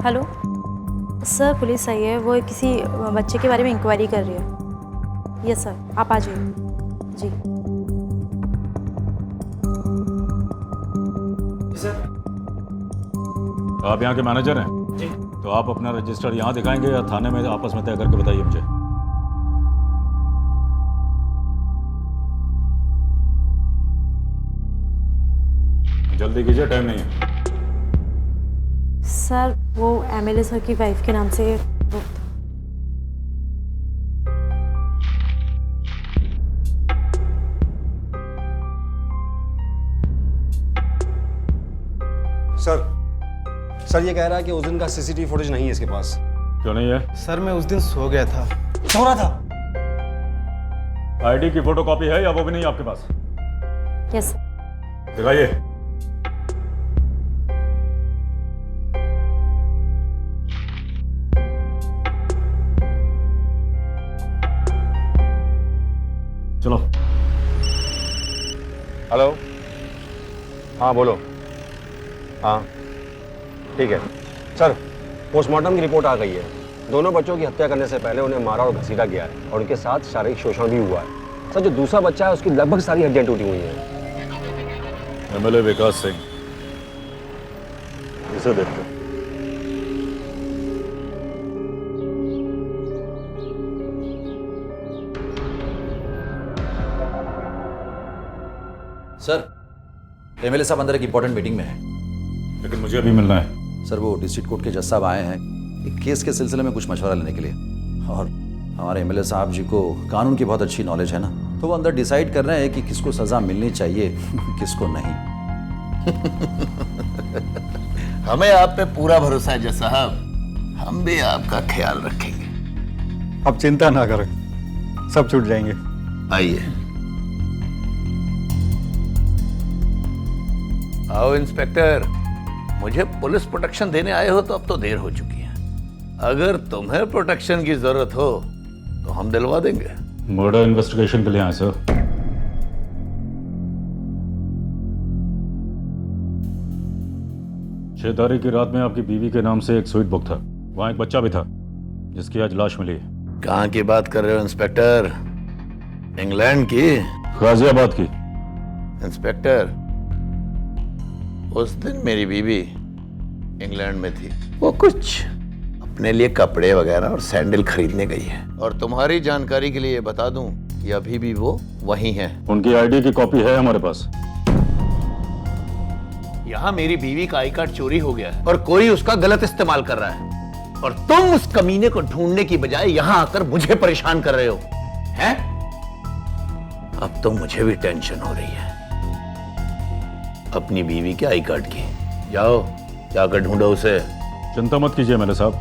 हेलो सर, पुलिस आई है, वो किसी बच्चे के बारे में इंक्वायरी कर रही है। यस सर, आप आ जाइए। जी सर। आप यहाँ के मैनेजर हैं? जी। तो आप अपना रजिस्टर यहाँ दिखाएंगे या थाने में आपस में तय करके बताइए मुझे। जल्दी कीजिए, टाइम नहीं है। सर, वो एमएलए सर की वाइफ के नाम से बुक था। सर ये कह रहा है कि उस दिन का सीसीटीवी फुटेज नहीं है इसके पास। क्यों नहीं है? सर मैं उस दिन सो गया था। सो रहा था। आईडी की फोटोकॉपी है या वो भी नहीं आपके पास? यस। दिखाइए। चलो। हेलो, हाँ बोलो। हाँ ठीक है सर, पोस्टमार्टम की रिपोर्ट आ गई है। दोनों बच्चों की हत्या करने से पहले उन्हें मारा और घसीटा गया है और उनके साथ शारीरिक शोषण भी हुआ है। सर, जो दूसरा बच्चा है उसकी लगभग सारी हड्डियां टूटी हुई हैं। एमएलए विकास सिंह, इसे देखते। सर, एमएलए साहब अंदर एक इंपॉर्टेंट मीटिंग में है। लेकिन मुझे अभी मिलना है। सर, वो डिस्ट्रिक्ट कोर्ट के जज साहब आए हैं एक केस के सिलसिले में कुछ मशवरा लेने के लिए, और हमारे एमएलए साहब जी को कानून की बहुत अच्छी नॉलेज है ना, तो वो अंदर डिसाइड कर रहे हैं कि किसको सजा मिलनी चाहिए किसको नहीं। हमें आप पे पूरा भरोसा है जज साहब, हम भी आपका ख्याल रखेंगे। अब चिंता ना करें, सब छूट जाएंगे। आइए। आओ इंस्पेक्टर, मुझे पुलिस प्रोटेक्शन देने आए हो तो अब तो देर हो चुकी है। अगर तुम्हें प्रोटेक्शन की जरूरत हो तो हम दिलवा देंगे। मर्डर इन्वेस्टिगेशन के लिए आए सर। 6 तारीख की रात में आपकी बीवी के नाम से एक स्वीट बुक था, वहां एक बच्चा भी था जिसकी आज लाश मिली है। कहाँ की बात कर रहे हो इंस्पेक्टर? इंग्लैंड की? गाजियाबाद की। इंस्पेक्टर, उस दिन मेरी बीवी इंग्लैंड में थी। वो कुछ अपने लिए कपड़े वगैरह और सैंडल खरीदने गई है। और तुम्हारी जानकारी के लिए ये बता दूं कि अभी भी वो वहीं है। उनकी आईडी की कॉपी है हमारे पास। यहाँ मेरी बीवी का आई कार्ड चोरी हो गया है और कोई उसका गलत इस्तेमाल कर रहा है, और तुम उस कमीने को ढूंढने की बजाय यहाँ आकर मुझे परेशान कर रहे हो हैं? अब तो मुझे भी टेंशन हो रही है अपनी बीवी के आई कार्ड की। जाओ जाकर ढूंढो उसे। चिंता मत कीजिए मेरे साहब,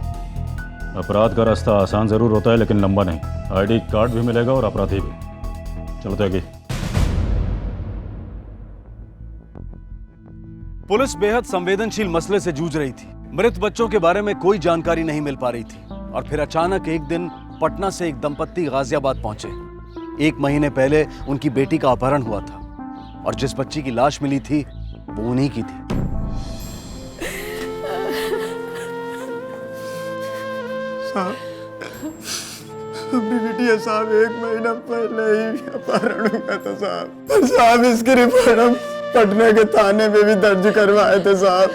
अपराध का रास्ता आसान जरूर होता है लेकिन लंबा नहीं। आईडी कार्ड भी मिलेगा और अपराधी भी। चलो त्यागी। पुलिस बेहद संवेदनशील मसले से जूझ रही थी। मृत बच्चों के बारे में कोई जानकारी नहीं मिल पा रही थी और फिर अचानक एक दिन पटना से एक दंपत्ति गाजियाबाद पहुंचे। 1 महीने पहले उनकी बेटी का अपहरण हुआ था और जिस बच्ची की लाश मिली थी वो उन्हीं की थी। अपनी बिटिया साहब 1 महीना पहले ही अपहरण हुआ था साहब। और साहब इसकी रिपोर्ट हम पटना के थाने में भी दर्ज करवाए थे साहब,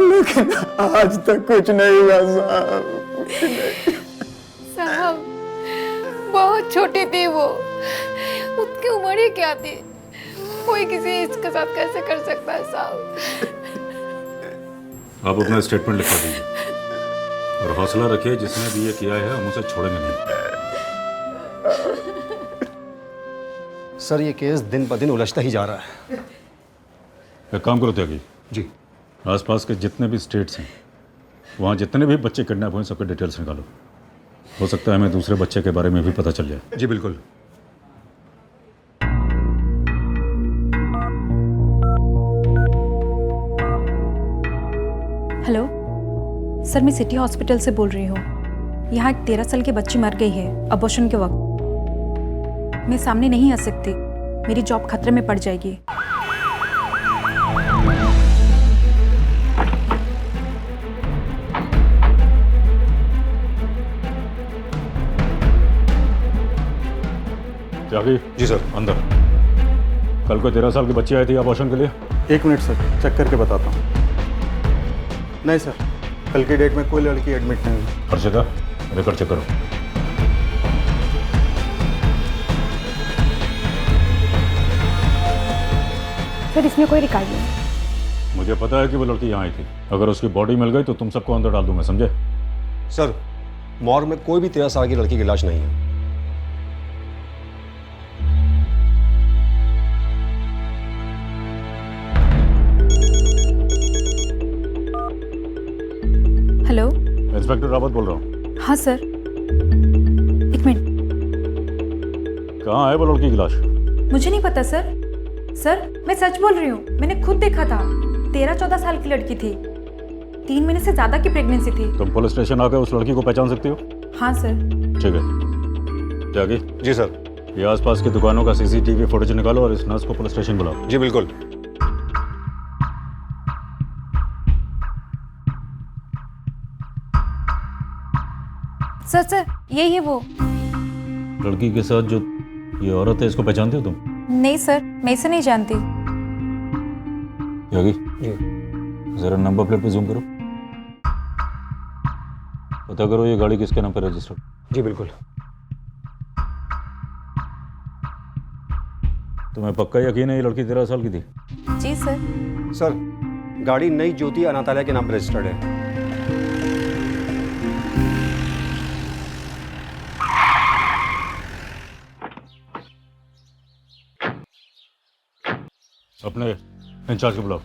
लेकिन आज तक कुछ नहीं हुआ साहब। साहब बहुत छोटी थी वो, उसकी उम्र ही क्या थी? कोई किसी इसके साथ कैसे कर सकता है साहब? आप अपना स्टेटमेंट लिखवा दीजिए और हौसला रखिए, जिसने भी ये किया है हम उसे छोड़ेंगे नहीं। सर ये केस दिन ब दिन उलझता ही जा रहा है। एक काम करो त्यागी जी, आसपास के जितने भी स्टेट्स हैं वहाँ जितने भी बच्चे किडनैप हुए सबके डिटेल्स निकालो। हो सकता है हमें दूसरे बच्चे के बारे में भी पता चल जाए। जी बिल्कुल। हेलो सर, मैं सिटी हॉस्पिटल से बोल रही हूँ। यहाँ एक 13 साल की बच्ची मर गई है अबॉर्शन के वक्त। मैं सामने नहीं आ सकती, मेरी जॉब खतरे में पड़ जाएगी। त्यागी जी सर। अंदर। कल को 13 साल की बच्ची आई थी अबॉर्शन के लिए। 1 मिनट सर, चेक करके बताता हूँ। नहीं सर, कल की डेट में कोई लड़की एडमिट नहीं हुई। हर जगह रिकॉर्ड चेक करो। सर इसमें कोई रिकॉर्ड नहीं। मुझे पता है कि वो लड़की यहाँ आई थी। अगर उसकी बॉडी मिल गई तो तुम सबको अंदर डाल दूंगा, समझे? सर मॉर्ग में कोई भी 13 साल की लड़की की लाश नहीं है। हेलो, इंस्पेक्टर रावत बोल रहा हूँ। हाँ सर, 1 मिनट। कहाँ है वो लड़की की लाश? मुझे नहीं पता सर। सर मैं सच बोल रही हूँ, मैंने खुद देखा था। 13-14 साल की लड़की थी, 3 महीने से ज्यादा की प्रेगनेंसी थी। तुम पुलिस स्टेशन आकर उस लड़की को पहचान सकती हो? हाँ सर। ठीक है त्यागी। जी सर। ये आसपास की दुकानों का सीसीटीवी फुटेज निकालो और इस नर्स को पुलिस स्टेशन बुलाओ। जी बिल्कुल। सर यही है वो लड़की के साथ जो ये औरत है, इसको पहचानते हो तुम? नहीं सर, मैं इसे नहीं जानती। त्यागी जरा नंबर प्लेट पे जूम करो, पता करो ये गाड़ी किसके नाम पर रजिस्टर्ड। जी बिल्कुल। तुम्हें पक्का यकीन है ये लड़की 13 साल की थी? जी सर। सर गाड़ी नई ज्योति अनाथालय के नाम पर रजिस्टर्ड है। अपने इंचार्ज को बुलाओ।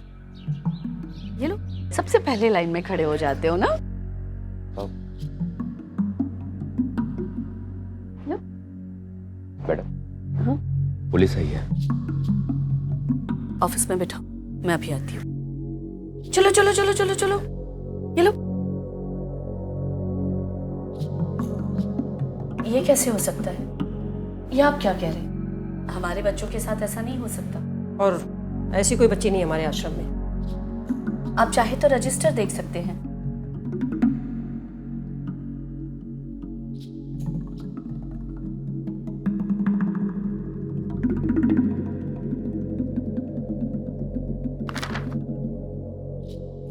ये लो, सबसे पहले लाइन में खड़े हो जाते हो ना। मैडम पुलिस आई है। ऑफिस में बैठो, मैं अभी आती हूँ। चलो चलो चलो चलो चलो, ये लो। ये कैसे हो सकता है? ये आप क्या कह रहे हैं? हमारे बच्चों के साथ ऐसा नहीं हो सकता। और ऐसी कोई बच्ची नहीं है हमारे आश्रम में। आप चाहे तो रजिस्टर देख सकते हैं।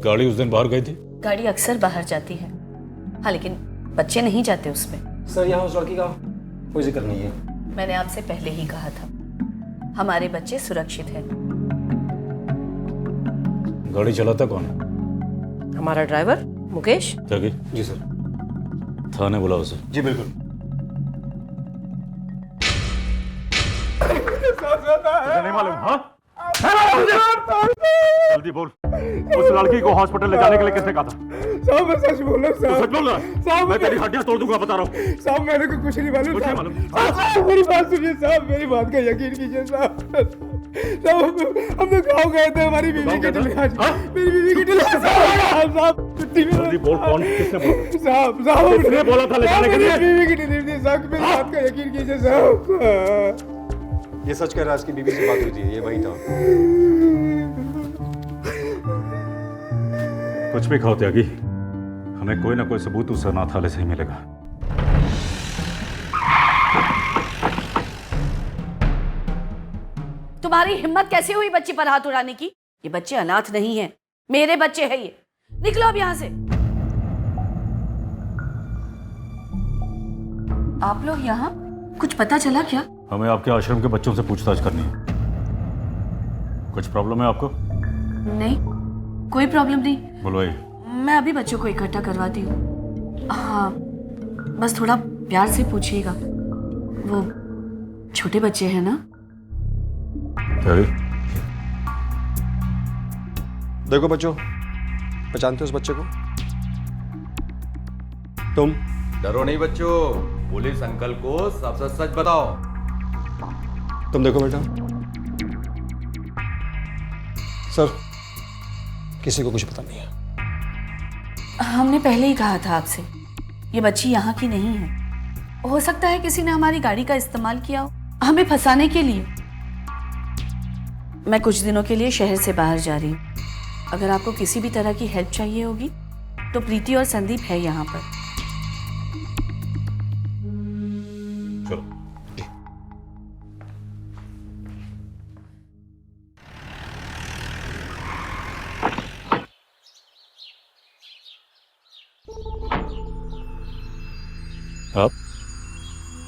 गाड़ी उस दिन बाहर गई थी? गाड़ी अक्सर बाहर जाती है। हाँ, लेकिन बच्चे नहीं जाते उसमें। सर यहाँ उस लड़की का कोई जिक्र नहीं है। मैंने आपसे पहले ही कहा था, हमारे बच्चे सुरक्षित हैं। गाड़ी चलाता कौन है? हमारा ड्राइवर मुकेश। त्यागी? जी सर। थाने बुलाओ उसे। जी बिल्कुल। नहीं मालूम? हाँ, जल्दी बोल, उस लड़की को हॉस्पिटल ले जाने के लिए किसने कहा था? साहब मैं सच बोल रहा हूँ साहब। सच बोल रहा है? साहब मैं तेरी हड्डियां तोड़ दूंगा, बता रहा हूँ। साहब मैंने को कुछ नहीं मालूम। कुछ नहीं साहब मालूम? साहब, मेरी बात सुनिए साहब, मेरी बात का यकीन कीजिए साहब। साहब हम तो गाँव गए थे, हमारी बीवी की डिलीवरी। मेरी बीवी की डिलीवरी। साहब छुट्टी में। जल्दी बोल, कौन किसने बोला? साहब साहब किसने बोला था ले जाने के लिए? मेरी बीवी की डिलीवरी साहब, मेरी बात का यकीन कीजिए साहब। ये सच कह रहा है, इसकी बीवी से बात हुई थी, ये वही था। कुछ भी खाओ त्यागी, हमें कोई ना कोई सबूत उस अनाथालय से ही मिलेगा। तुम्हारी हिम्मत कैसे हुई बच्ची पर हाथ उड़ाने की? ये बच्चे अनाथ नहीं हैं, मेरे बच्चे हैं ये। निकलो अब यहाँ से। आप लोग यहाँ? कुछ पता चला क्या? हमें आपके आश्रम के बच्चों से पूछताछ करनी है। कुछ प्रॉब्लम है आपको? नहीं, कोई प्रॉब्लम नहीं। बुलवाई। मैं अभी बच्चों को इकट्ठा करवाती हूँ। हाँ, बस थोड़ा प्यार से पूछिएगा, वो छोटे बच्चे हैं ना। देखो बच्चों, पहचानते हो उस बच्चे को? तुम? डरो नहीं बच्चों, पुलिस अंकल को सब सच सच बताओ। तुम देखो बेटा, सर किसी को कुछ पता नहीं है। हमने पहले ही कहा था आपसे, ये बच्ची यहाँ की नहीं है। हो सकता है किसी ने हमारी गाड़ी का इस्तेमाल किया हो हमें फंसाने के लिए। मैं कुछ दिनों के लिए शहर से बाहर जा रही हूँ। अगर आपको किसी भी तरह की हेल्प चाहिए होगी तो प्रीति और संदीप है यहाँ पर। चलो।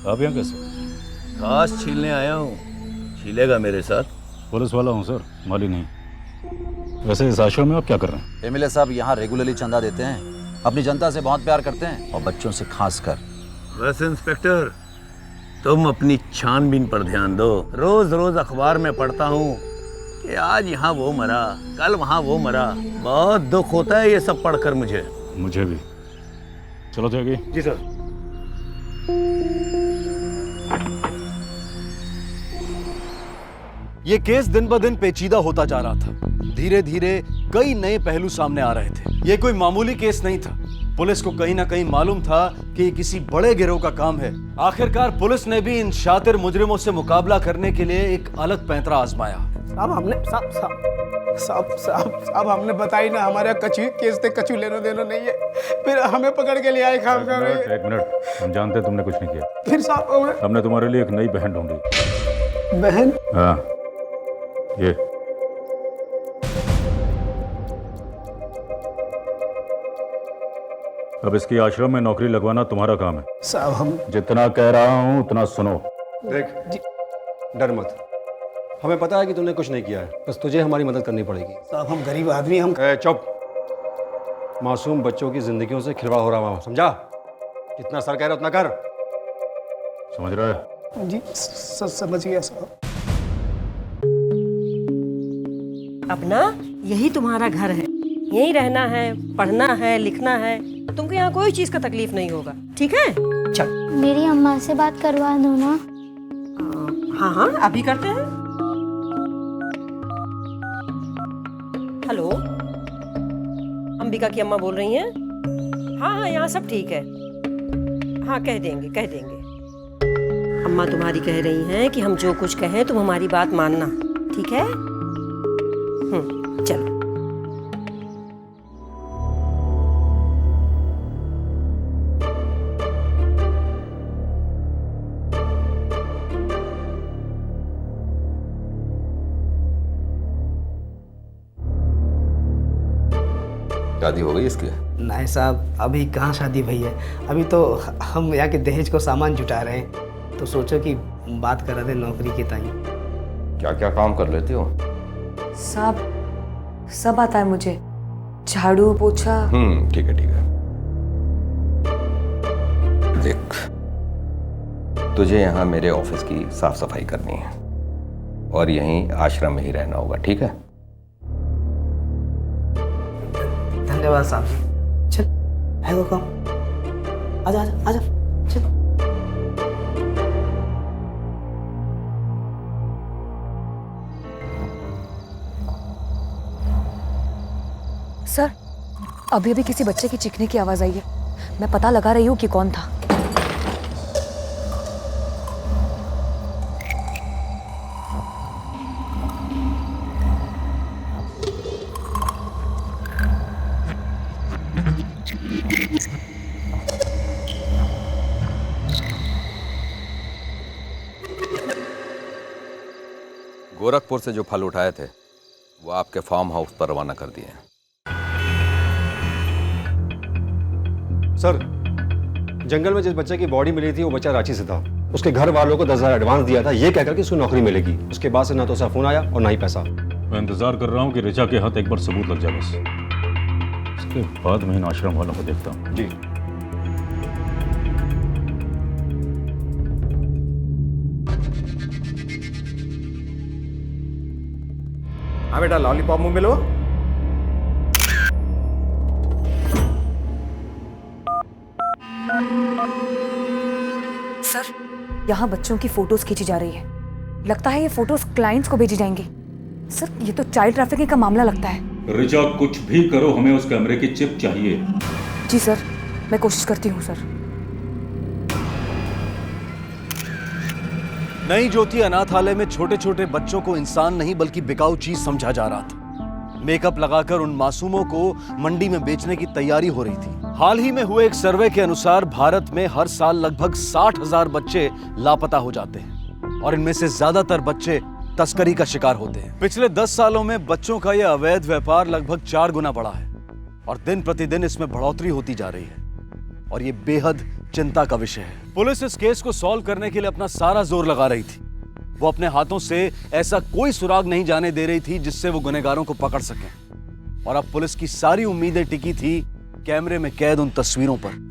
आप यहाँ कैसे? घास छीलने आया हूँ, छीलेगा मेरे साथ? पुलिस वाला हूँ सर, माली नहीं। वैसे इस आश्रम में आप क्या कर रहे हैं? एमएलए साहब यहाँ रेगुलरली चंदा देते हैं, अपनी जनता से बहुत प्यार करते हैं और बच्चों से खास कर। बस इंस्पेक्टर, तुम अपनी छानबीन पर ध्यान दो। रोज रोज अखबार में पढ़ता हूँ कि आज यहाँ वो मरा, कल वहाँ वो मरा। बहुत दुख होता है ये सब पढ़कर मुझे। मुझे भी। चलो त्यागी। जी सर। ये केस दिन ब दिन पेचीदा होता जा रहा था। धीरे धीरे कई नए पहलू सामने आ रहे थे। ये कोई मामूली केस नहीं था। पुलिस को कहीं ना कहीं मालूम था कि ये किसी बड़े गिरोह का काम है। आखिरकार पुलिस ने भी इन शातिर मुजरिमों से मुकाबला करने के लिए एक अलग पैंतरा आजमाया। साहब हमने साहब हमने बताई ना, हमारे कछु केस थे, कछु लेना देना नहीं है। फिर हमें पकड़ के ले आए खाम कर रहे हैं। एक मिनट, हम जानते तुमने कुछ नहीं किया। फिर साहब हमने तुम्हारे लिए एक नई बहन ढूंढी। बहन? हाँ, ये अब इसकी आश्रम में नौकरी लगवाना तुम्हारा काम है। साहब हम जितना कह रहा हूँ उतना सुनो। देख, डर मत, हमें पता है कि तूने कुछ नहीं किया है, बस तुझे हमारी मदद करनी पड़ेगी। साहब हम गरीब आदमी, हम चुप। मासूम बच्चों की जिंदगियों से खिलवाड़ हो रहा हूँ, समझा? जितना सर कह रहा उतना कर। समझ रहा है? जी समझ गया साहब। अपना यही तुम्हारा घर है, यही रहना है, पढ़ना है, लिखना है। तुमको यहाँ कोई चीज का तकलीफ नहीं होगा, ठीक है? चल। मेरी अम्मा से बात करवा दो ना। हाँ हाँ, अभी करते हैं। हेलो, अंबिका की अम्मा बोल रही हैं? हाँ हाँ, यहाँ सब ठीक है। हाँ, कह देंगे कह देंगे। अम्मा तुम्हारी कह रही हैं कि हम जो कुछ कहें तुम हमारी बात मानना, ठीक है? चलो। शादी हो गई इसकी? नहीं साहब, अभी कहाँ शादी भई है। अभी तो हम यहाँ के दहेज को सामान जुटा रहे हैं, तो सोचो कि बात कर रहे थे नौकरी के ताई। क्या क्या काम कर लेते हो? साहब सब आता है मुझे, झाड़ू पोछा। ठीक है ठीक है। देख, तुझे यहाँ मेरे ऑफिस की साफ सफाई करनी है और यहीं आश्रम में ही रहना होगा, ठीक है? धन्यवाद साहब जी। चल है वो काम, आजा आजा आजा चल। सर अभी अभी किसी बच्चे की चीखने की आवाज आई है, मैं पता लगा रही हूँ कि कौन था। गोरखपुर से जो फल उठाए थे वो आपके फार्म हाउस पर रवाना कर दिए हैं। सर, जंगल में जिस बच्चे की बॉडी मिली थी वो बच्चा रांची से था। उसके घर वालों को 10,000 एडवांस दिया था ये कहकर कि उसको नौकरी मिलेगी। उसके बाद से ना तो उसका फोन आया और ना ही पैसा। मैं इंतजार कर रहा हूँ कि ऋचा के हाथ एक बार सबूत लग जाए, बस उसके बाद मैं इन आश्रम वालों को देखता हूँ। जी। हाँ बेटा, लॉलीपॉप मुंह में लो। सर यहाँ बच्चों की फोटोज खींची जा रही है, लगता है ये फोटोज क्लाइंट्स को भेजी जाएंगी। सर ये तो चाइल्ड ट्रैफिकिंग का मामला लगता है। ऋचा कुछ भी करो, हमें उस कैमरे की चिप चाहिए। जी सर, मैं कोशिश करती हूँ सर। नई ज्योति अनाथालय में छोटे छोटे बच्चों को इंसान नहीं बल्कि बिकाऊ चीज समझा जा रहा था। मेकअप लगाकर उन मासूमों को मंडी में बेचने की तैयारी हो रही थी। हाल ही में हुए एक सर्वे के अनुसार भारत में हर साल लगभग 60,000 बच्चे लापता हो जाते हैं और इनमें से ज्यादातर बच्चे तस्करी का शिकार होते हैं। पिछले 10 सालों में बच्चों का यह अवैध व्यापार लगभग 4 गुना बढ़ा है और दिन प्रतिदिन इसमें बढ़ोतरी होती जा रही है और ये बेहद चिंता का विषय है। पुलिस इस केस को सॉल्व करने के लिए अपना सारा जोर लगा रही थी। वो अपने हाथों से ऐसा कोई सुराग नहीं जाने दे रही थी जिससे वो गुनहगारों को पकड़ सकें। और अब पुलिस की सारी उम्मीदें टिकी थी कैमरे में कैद उन तस्वीरों पर।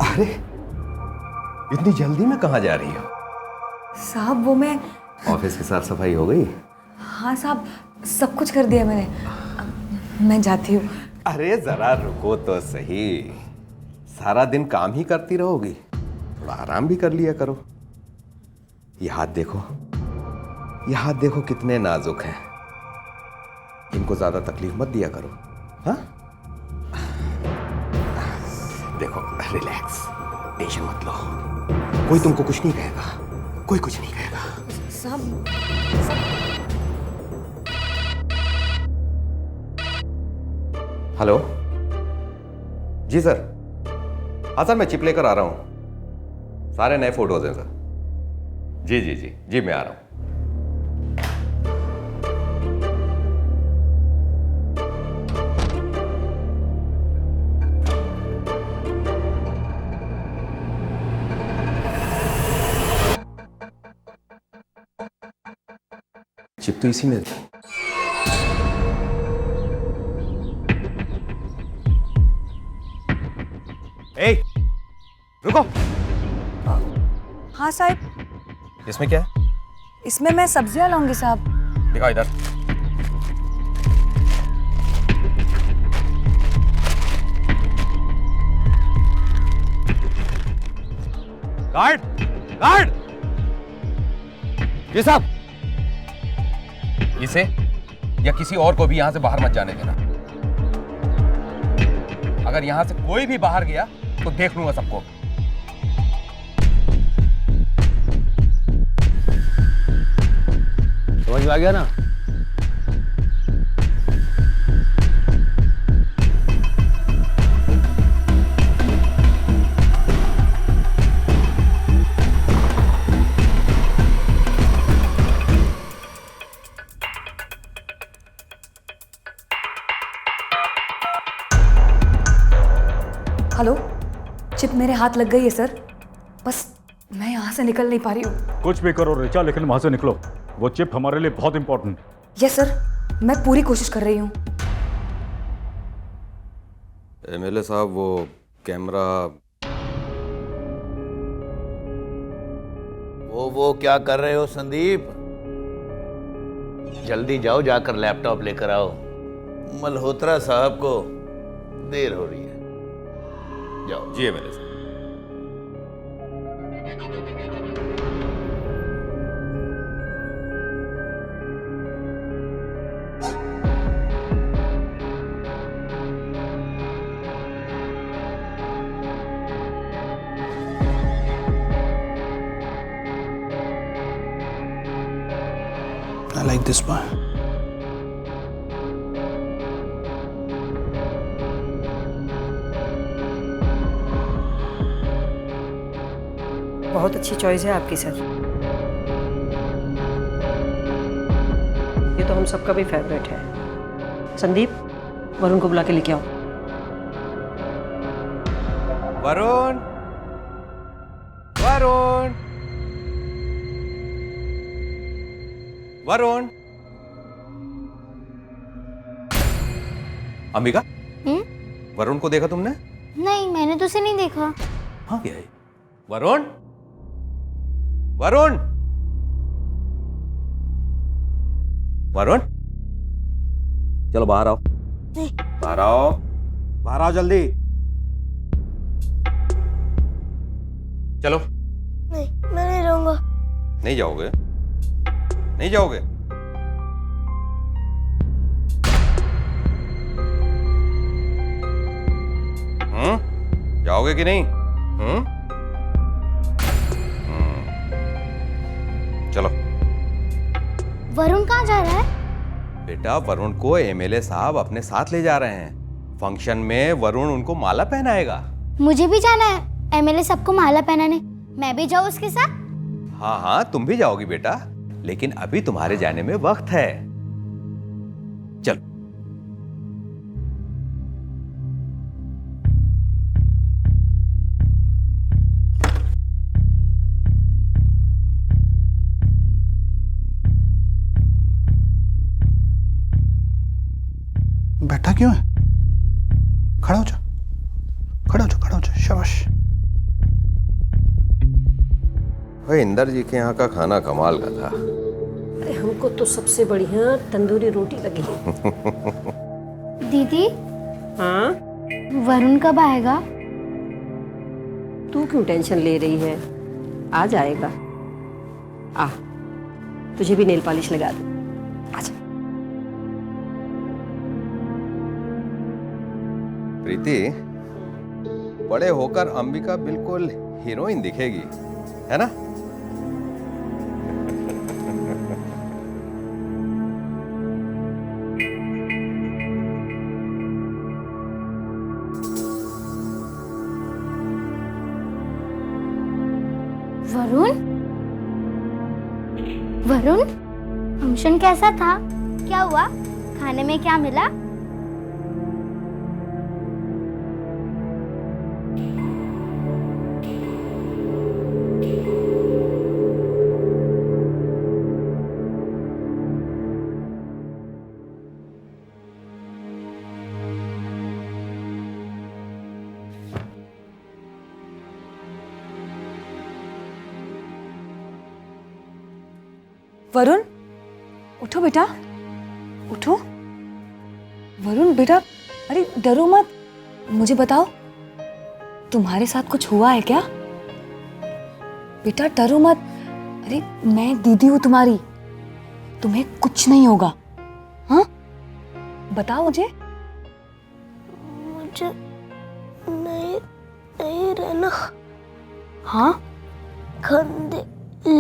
अरे इतनी जल्दी में कहाँ जा रही हो? साहब वो मैं ऑफिस की साफ सफाई हो गई? हाँ साहब, सब कुछ कर दिया मैंने। मैं जाती हूँ। अरे जरा रुको तो सही, सारा दिन काम ही करती रहोगी, थोड़ा आराम भी कर लिया करो। ये हाथ देखो, ये हाथ देखो कितने नाजुक हैं, इनको ज्यादा तकलीफ मत दिया करो। हाँ देखो, रिलैक्स, टेंशन मत लो, कोई तुमको कुछ नहीं कहेगा, कोई कुछ नहीं कहेगा। साहब हेलो जी सर। हाँ सर, मैं चिप लेकर आ रहा हूँ, सारे नए फोटोज हैं सर। जी जी जी जी, मैं आ रहा हूँ। चिप तो इसी में थी। ए, रुको। हाँ साहब। इसमें क्या है? इसमें मैं सब्जियां लाऊंगी साहब। दिखाओ इधर। गार्ड! गार्ड! ये साहब, इसे या किसी और को भी यहां से बाहर मत जाने देना। अगर यहां से कोई भी बाहर गया तो देख लूंगा सबको। समझ में आ गया ना? हेलो, चिप मेरे हाथ लग गई है सर। बस मैं यहाँ से निकल नहीं पा रही हूँ। कुछ भी करो ऋचा, लेकिन वहां से निकलो। वो चिप हमारे लिए बहुत इंपॉर्टेंट। यस सर, मैं पूरी कोशिश कर रही हूँ। एमएलए साहब, वो कैमरा वो क्या कर रहे हो संदीप? जल्दी जाओ, जाकर लैपटॉप लेकर आओ। मल्होत्रा साहब को देर हो रही है। जाओ। जी एमएलए साहब। I like this one. बहुत अच्छी चॉइस है आपकी सर। ये तो हम सबका भी फेवरेट है। संदीप, वरुण को बुला के लेके आओ। वरुण! वरुण! वरुण! अंबिका, वरुण को देखा तुमने? नहीं, मैंने तो उसे नहीं देखा। हाँ क्या है? वरुण! वरुण! वरुण! चलो बाहर आओ। बाहर आओ। बाहर आओ जल्दी। चलो। नहीं, मैं नहीं रहूंगा। नहीं जाओगे? नहीं जाओगे? जाओगे कि नहीं? चलो। वरुण कहाँ जा रहा है? बेटा, वरुण को एमएलए साहब अपने साथ ले जा रहे हैं। फंक्शन में वरुण उनको माला पहनाएगा। मुझे भी जाना है एमएलए सबको माला पहनाने। मैं भी जाऊँ उसके साथ? हाँ हाँ, तुम भी जाओगी बेटा, लेकिन अभी तुम्हारे जाने में वक्त है। चलो। बैठा क्यों है? खड़ा हो जा, खड़ा हो जा, खड़ा हो जा। शाबाश। भाई, इंदर जी के यहाँ का खाना कमाल का था। अरे हमको तो सबसे बढ़िया तंदूरी रोटी लगी। दीदी। हाँ? वरुण कब आएगा? तू क्यों टेंशन ले रही है? आ जाएगा। आ, तुझे भी नेल पॉलिश लगा दूं। आजा। प्रीति, बड़े होकर अंबिका बिल्कुल हीरोइन दिखेगी, है ना? वरुण? वरुण, फंक्शन कैसा था? क्या हुआ? खाने में क्या मिला? वरुण, उठो बेटा, उठो। वरुण बेटा, अरे डरो मत, मुझे बताओ तुम्हारे साथ कुछ हुआ है क्या? बेटा डरो मत, अरे मैं दीदी हूँ तुम्हारी, तुम्हें कुछ नहीं होगा। हाँ बताओ मुझे। मुझे नहीं नहीं रहना। हाँ गंदे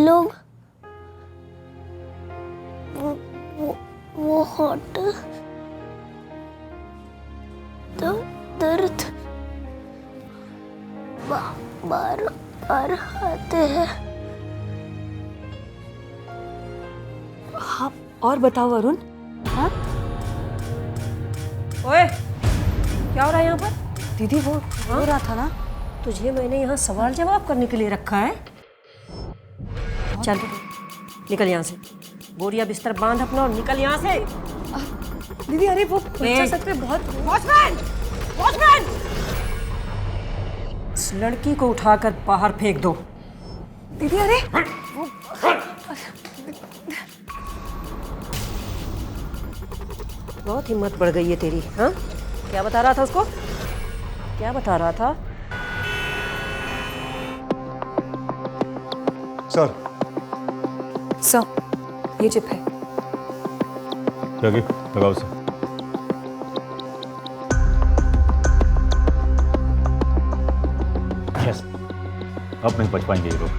लोग वो होटल दर्द बार बार आते हैं। हाँ और बताओ वरुण। हाँ ओए, क्या हो रहा है यहाँ पर? दीदी वो रो रहा था ना। तुझे मैंने यहाँ सवाल जवाब करने के लिए रखा है। चल निकल यहाँ से, बोरिया बिस्तर बांध अपना और निकल यहाँ से। दीदी अरे वो बच्चा सच में बहुत। वॉचमैन, वॉचमैन, इस लड़की को उठाकर बाहर फेंक दो। दीदी अरे वो बहुत हिम्मत बढ़ गई है तेरी। हाँ क्या बता रहा था उसको, क्या बता रहा था? सर ये चिप है। क्या की लगाओ से। यस, अब नहीं बच पाएंगे ये लोग।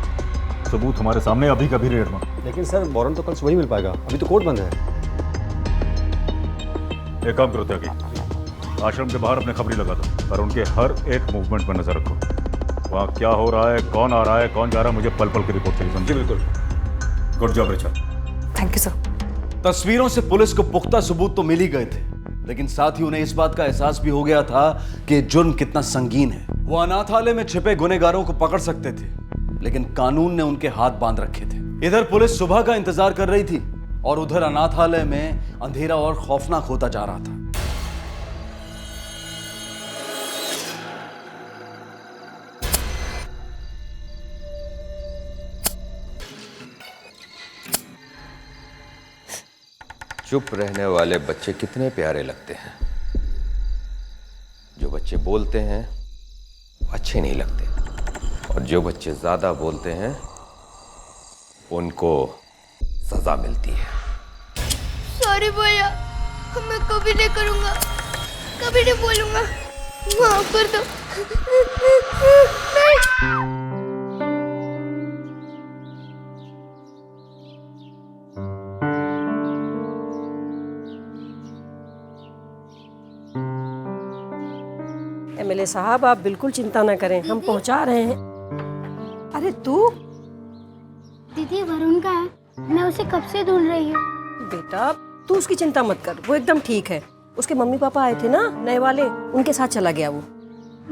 सबूत हमारे सामने अभी कभी रेड में। लेकिन सर वारंट तो कल सुबह ही मिल पाएगा, अभी तो कोर्ट बंद है। एक काम करो त्यागी, आश्रम के बाहर अपने खबरी लगा दो और उनके हर एक मूवमेंट पर नजर रखो। वहाँ क्या हो रहा है, कौन आ रहा है, कौन जा रहा है, मुझे पल पल की रिपोर्ट चाहिए। समझे? बिल्कुल। Good job Richa. Thank you sir. तस्वीरों से पुलिस को पुख्ता सबूत तो मिल ही गए थे, लेकिन साथ ही उन्हें इस बात का एहसास भी हो गया था कि जुर्म कितना संगीन है। वो अनाथालय में छिपे गुनहगारों को पकड़ सकते थे, लेकिन कानून ने उनके हाथ बांध रखे थे। इधर पुलिस सुबह का इंतजार कर रही थी और उधर अनाथालय में अंधेरा और खौफनाक होता जा रहा था। चुप रहने वाले बच्चे कितने प्यारे लगते हैं। जो बच्चे बोलते हैं वो अच्छे नहीं लगते, और जो बच्चे ज्यादा बोलते हैं उनको सजा मिलती है। सॉरी भैया, मैं कभी नहीं करूँगा, कभी नहीं बोलूँगा, माफ कर दो। नहीं। एमएलए साहब आप बिल्कुल चिंता ना करें, हम पहुंचा रहे हैं। अरे तू? दीदी वरुण का है, मैं उसे कब से ढूंढ रही हूँ। बेटा तू उसकी चिंता मत कर, वो एकदम ठीक है। उसके मम्मी पापा आए थे ना नए वाले, उनके साथ चला गया वो।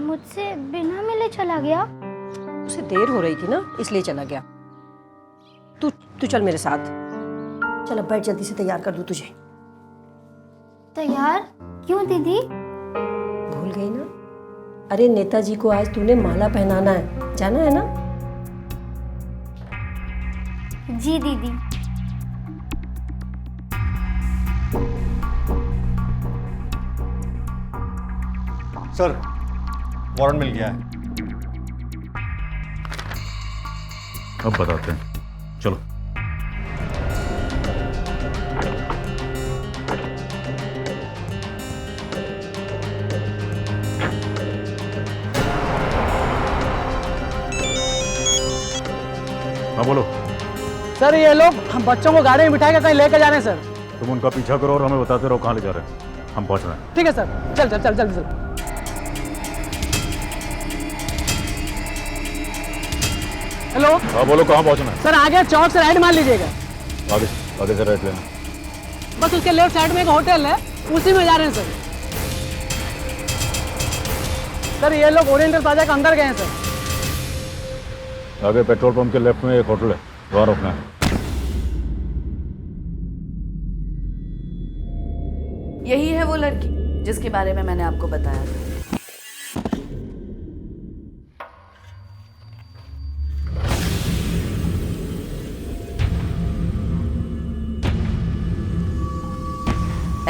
मुझसे बिना मिले चला गया? उसे देर हो रही थी ना, इसलिए चला गया। तू चल मेरे साथ, चल अब बैठ, जल्दी से तैयार कर दूं तुझे। तैयार क्यों दीदी? भूल गई ना? अरे नेताजी को आज तूने माला पहनाना है, जाना है ना? जी दीदी। सर वारंट मिल गया है। अब बताते हैं, चलो। हाँ बोलो। सर ये लोग हम बच्चों को गाड़ी में बिठा के कहीं लेके जा रहे हैं सर। तुम उनका पीछा करो और हमें बताते रहो कहाँ ले जा रहे हैं, हम पहुंच रहे हैं। ठीक है सर, चल चल चल जल्दी चल। हेलो। हाँ बोलो, कहाँ पहुंचना है? सर आगे चौक से राइट मान लीजिएगा। आगे से राइट लेना। बस उसके लेफ्ट साइड में एक होटल है, उसी में जा रहे हैं सर। सर ये लोग ओरिएंटल प्लाजा के अंदर गए हैं सर। आगे पेट्रोल पंप के लेफ्ट में एक होटल है, वहाँ रुकना है। यही है वो लड़की जिसके बारे में मैंने आपको बताया था।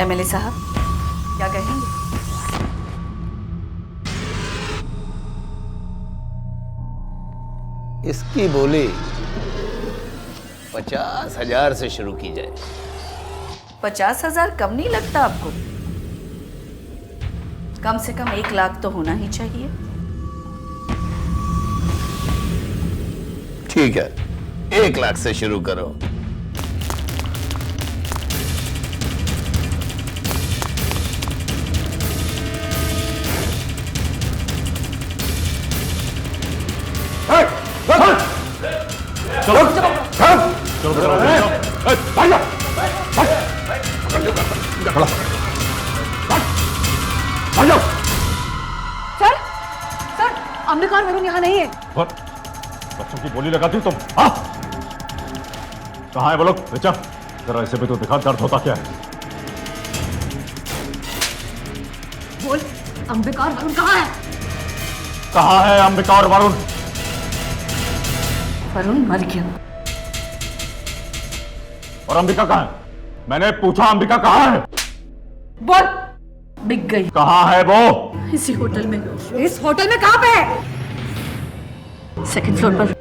एमएलए साहब क्या कहेंगे? इसकी बोली 50,000 से शुरू की जाए। 50,000 कम नहीं लगता आपको? कम से कम 1 लाख तो होना ही चाहिए। ठीक है, 1 लाख से शुरू करो। चलो चलो सर सर अंबिका और वरुण यहाँ नहीं है। बच्चों की बोली लगाती हो तुम? हाँ, कहाँ है वो लोग? बेचा जरा इसे भी तो दिखा, दर्द होता क्या है? बोल, अंबिका और वरुण कहाँ है? कहाँ है अंबिका और वरुण? वरुण मर गया। और अंबिका कहाँ है? मैंने पूछा अंबिका कहाँ है? बोल। बिक गई। कहाँ है वो? इसी होटल में। इस होटल में कहाँ पे है? 2nd फ्लोर पर,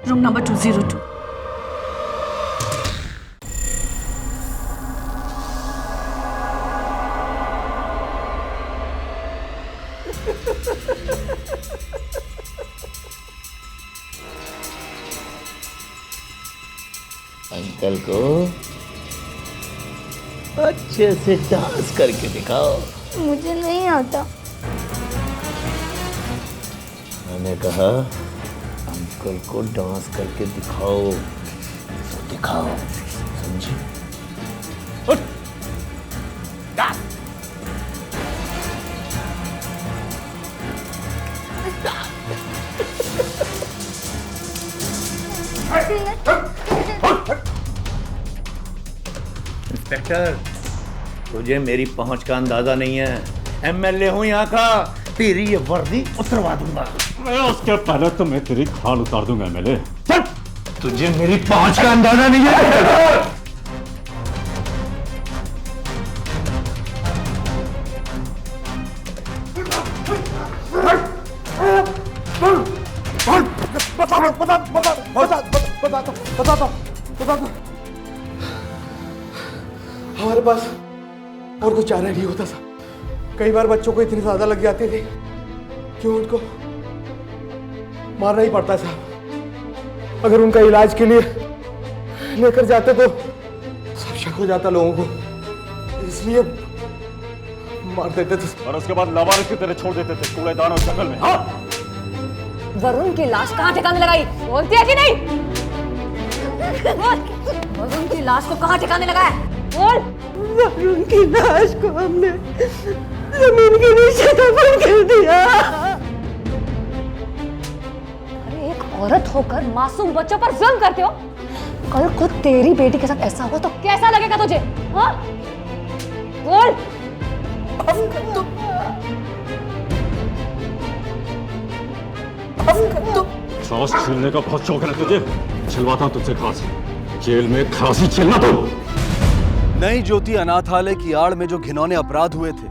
रूम नंबर 202। अंकल को अच्छे से डांस करके दिखाओ। मुझे नहीं आता। मैंने कहा अंकल को डांस करके दिखाओ, तो दिखाओ, समझी? इंस्पेक्टर, तुझे मेरी पहुंच का अंदाजा नहीं है। एमएलए हूं यहाँ का, तेरी ये वर्दी उतरवा दूंगा। मैं उसके पहले तो मैं तेरी खाल उतार दूंगा एमएलए। चल, तुझे मेरी पहुंच का अंदाजा नहीं है। बता दो। हमारे पास और कुछ चारा नहीं होता साहब। कई बार बच्चों को इतनी ज्यादा लग जाती थी कि उनको मारना ही पड़ता साहब। अगर उनका इलाज के लिए लेकर जाते तो सब शक हो जाता लोगों को, इसलिए मार देते थे। और उसके बाद लावारिस की तरह छोड़ देते थे कूड़ेदान और जंगल में। हाँ, वरुण की लाश कहाँ ठिकाने लगाई? बोलती है कि नहीं? वरुण की लाश को कहाँ ठिकाने लगाया? बोल। वरुण की लाश को हमने जमीन के नीचे दफन कर दिया। अरे एक औरत होकर मासूम बच्चों पर जुल्म करते हो। कल को तेरी बेटी के साथ ऐसा हुआ तो कैसा लगेगा तुझे? हाँ? बोल। सांस छीलने का बहुत शौक है तुझे। छिलवाता हूं तुझसे खांसी। जेल में खांसी छीलना तुम। नई ज्योति अनाथालय की आड़ में जो घिनौने अपराध हुए थे,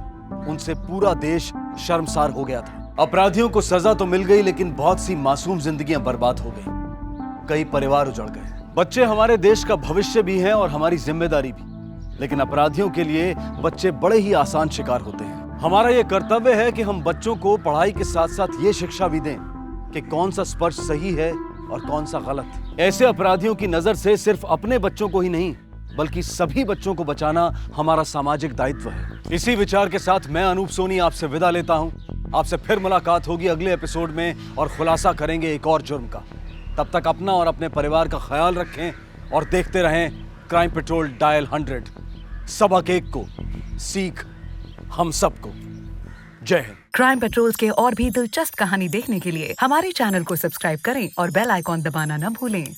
उनसे पूरा देश शर्मसार हो गया था। अपराधियों को सजा तो मिल गई, लेकिन बहुत सी मासूम जिंदगियां बर्बाद हो गई। कई परिवार उजड़ गए। बच्चे हमारे देश का भविष्य भी हैं और हमारी जिम्मेदारी भी, लेकिन अपराधियों के लिए बच्चे बड़े ही आसान शिकार होते हैं। हमारा ये कर्तव्य है कि हम बच्चों को पढ़ाई के साथ साथ ये शिक्षा भी दें कि कौन सा स्पर्श सही है और कौन सा गलत। ऐसे अपराधियों की नजर से सिर्फ अपने बच्चों को ही नहीं, बल्कि सभी बच्चों को बचाना हमारा सामाजिक दायित्व है। इसी विचार के साथ मैं अनूप सोनी आपसे विदा लेता हूं। आपसे फिर मुलाकात होगी अगले एपिसोड में और खुलासा करेंगे एक और जुर्म का। तब तक अपना और अपने परिवार का ख्याल रखें और देखते रहें क्राइम पेट्रोल डायल 100। सबक एक को, सीख हम सबको। जय हिंद। क्राइम पेट्रोल के और भी दिलचस्प कहानी देखने के लिए हमारे चैनल को सब्सक्राइब करें और बेल आइकॉन दबाना न भूलें।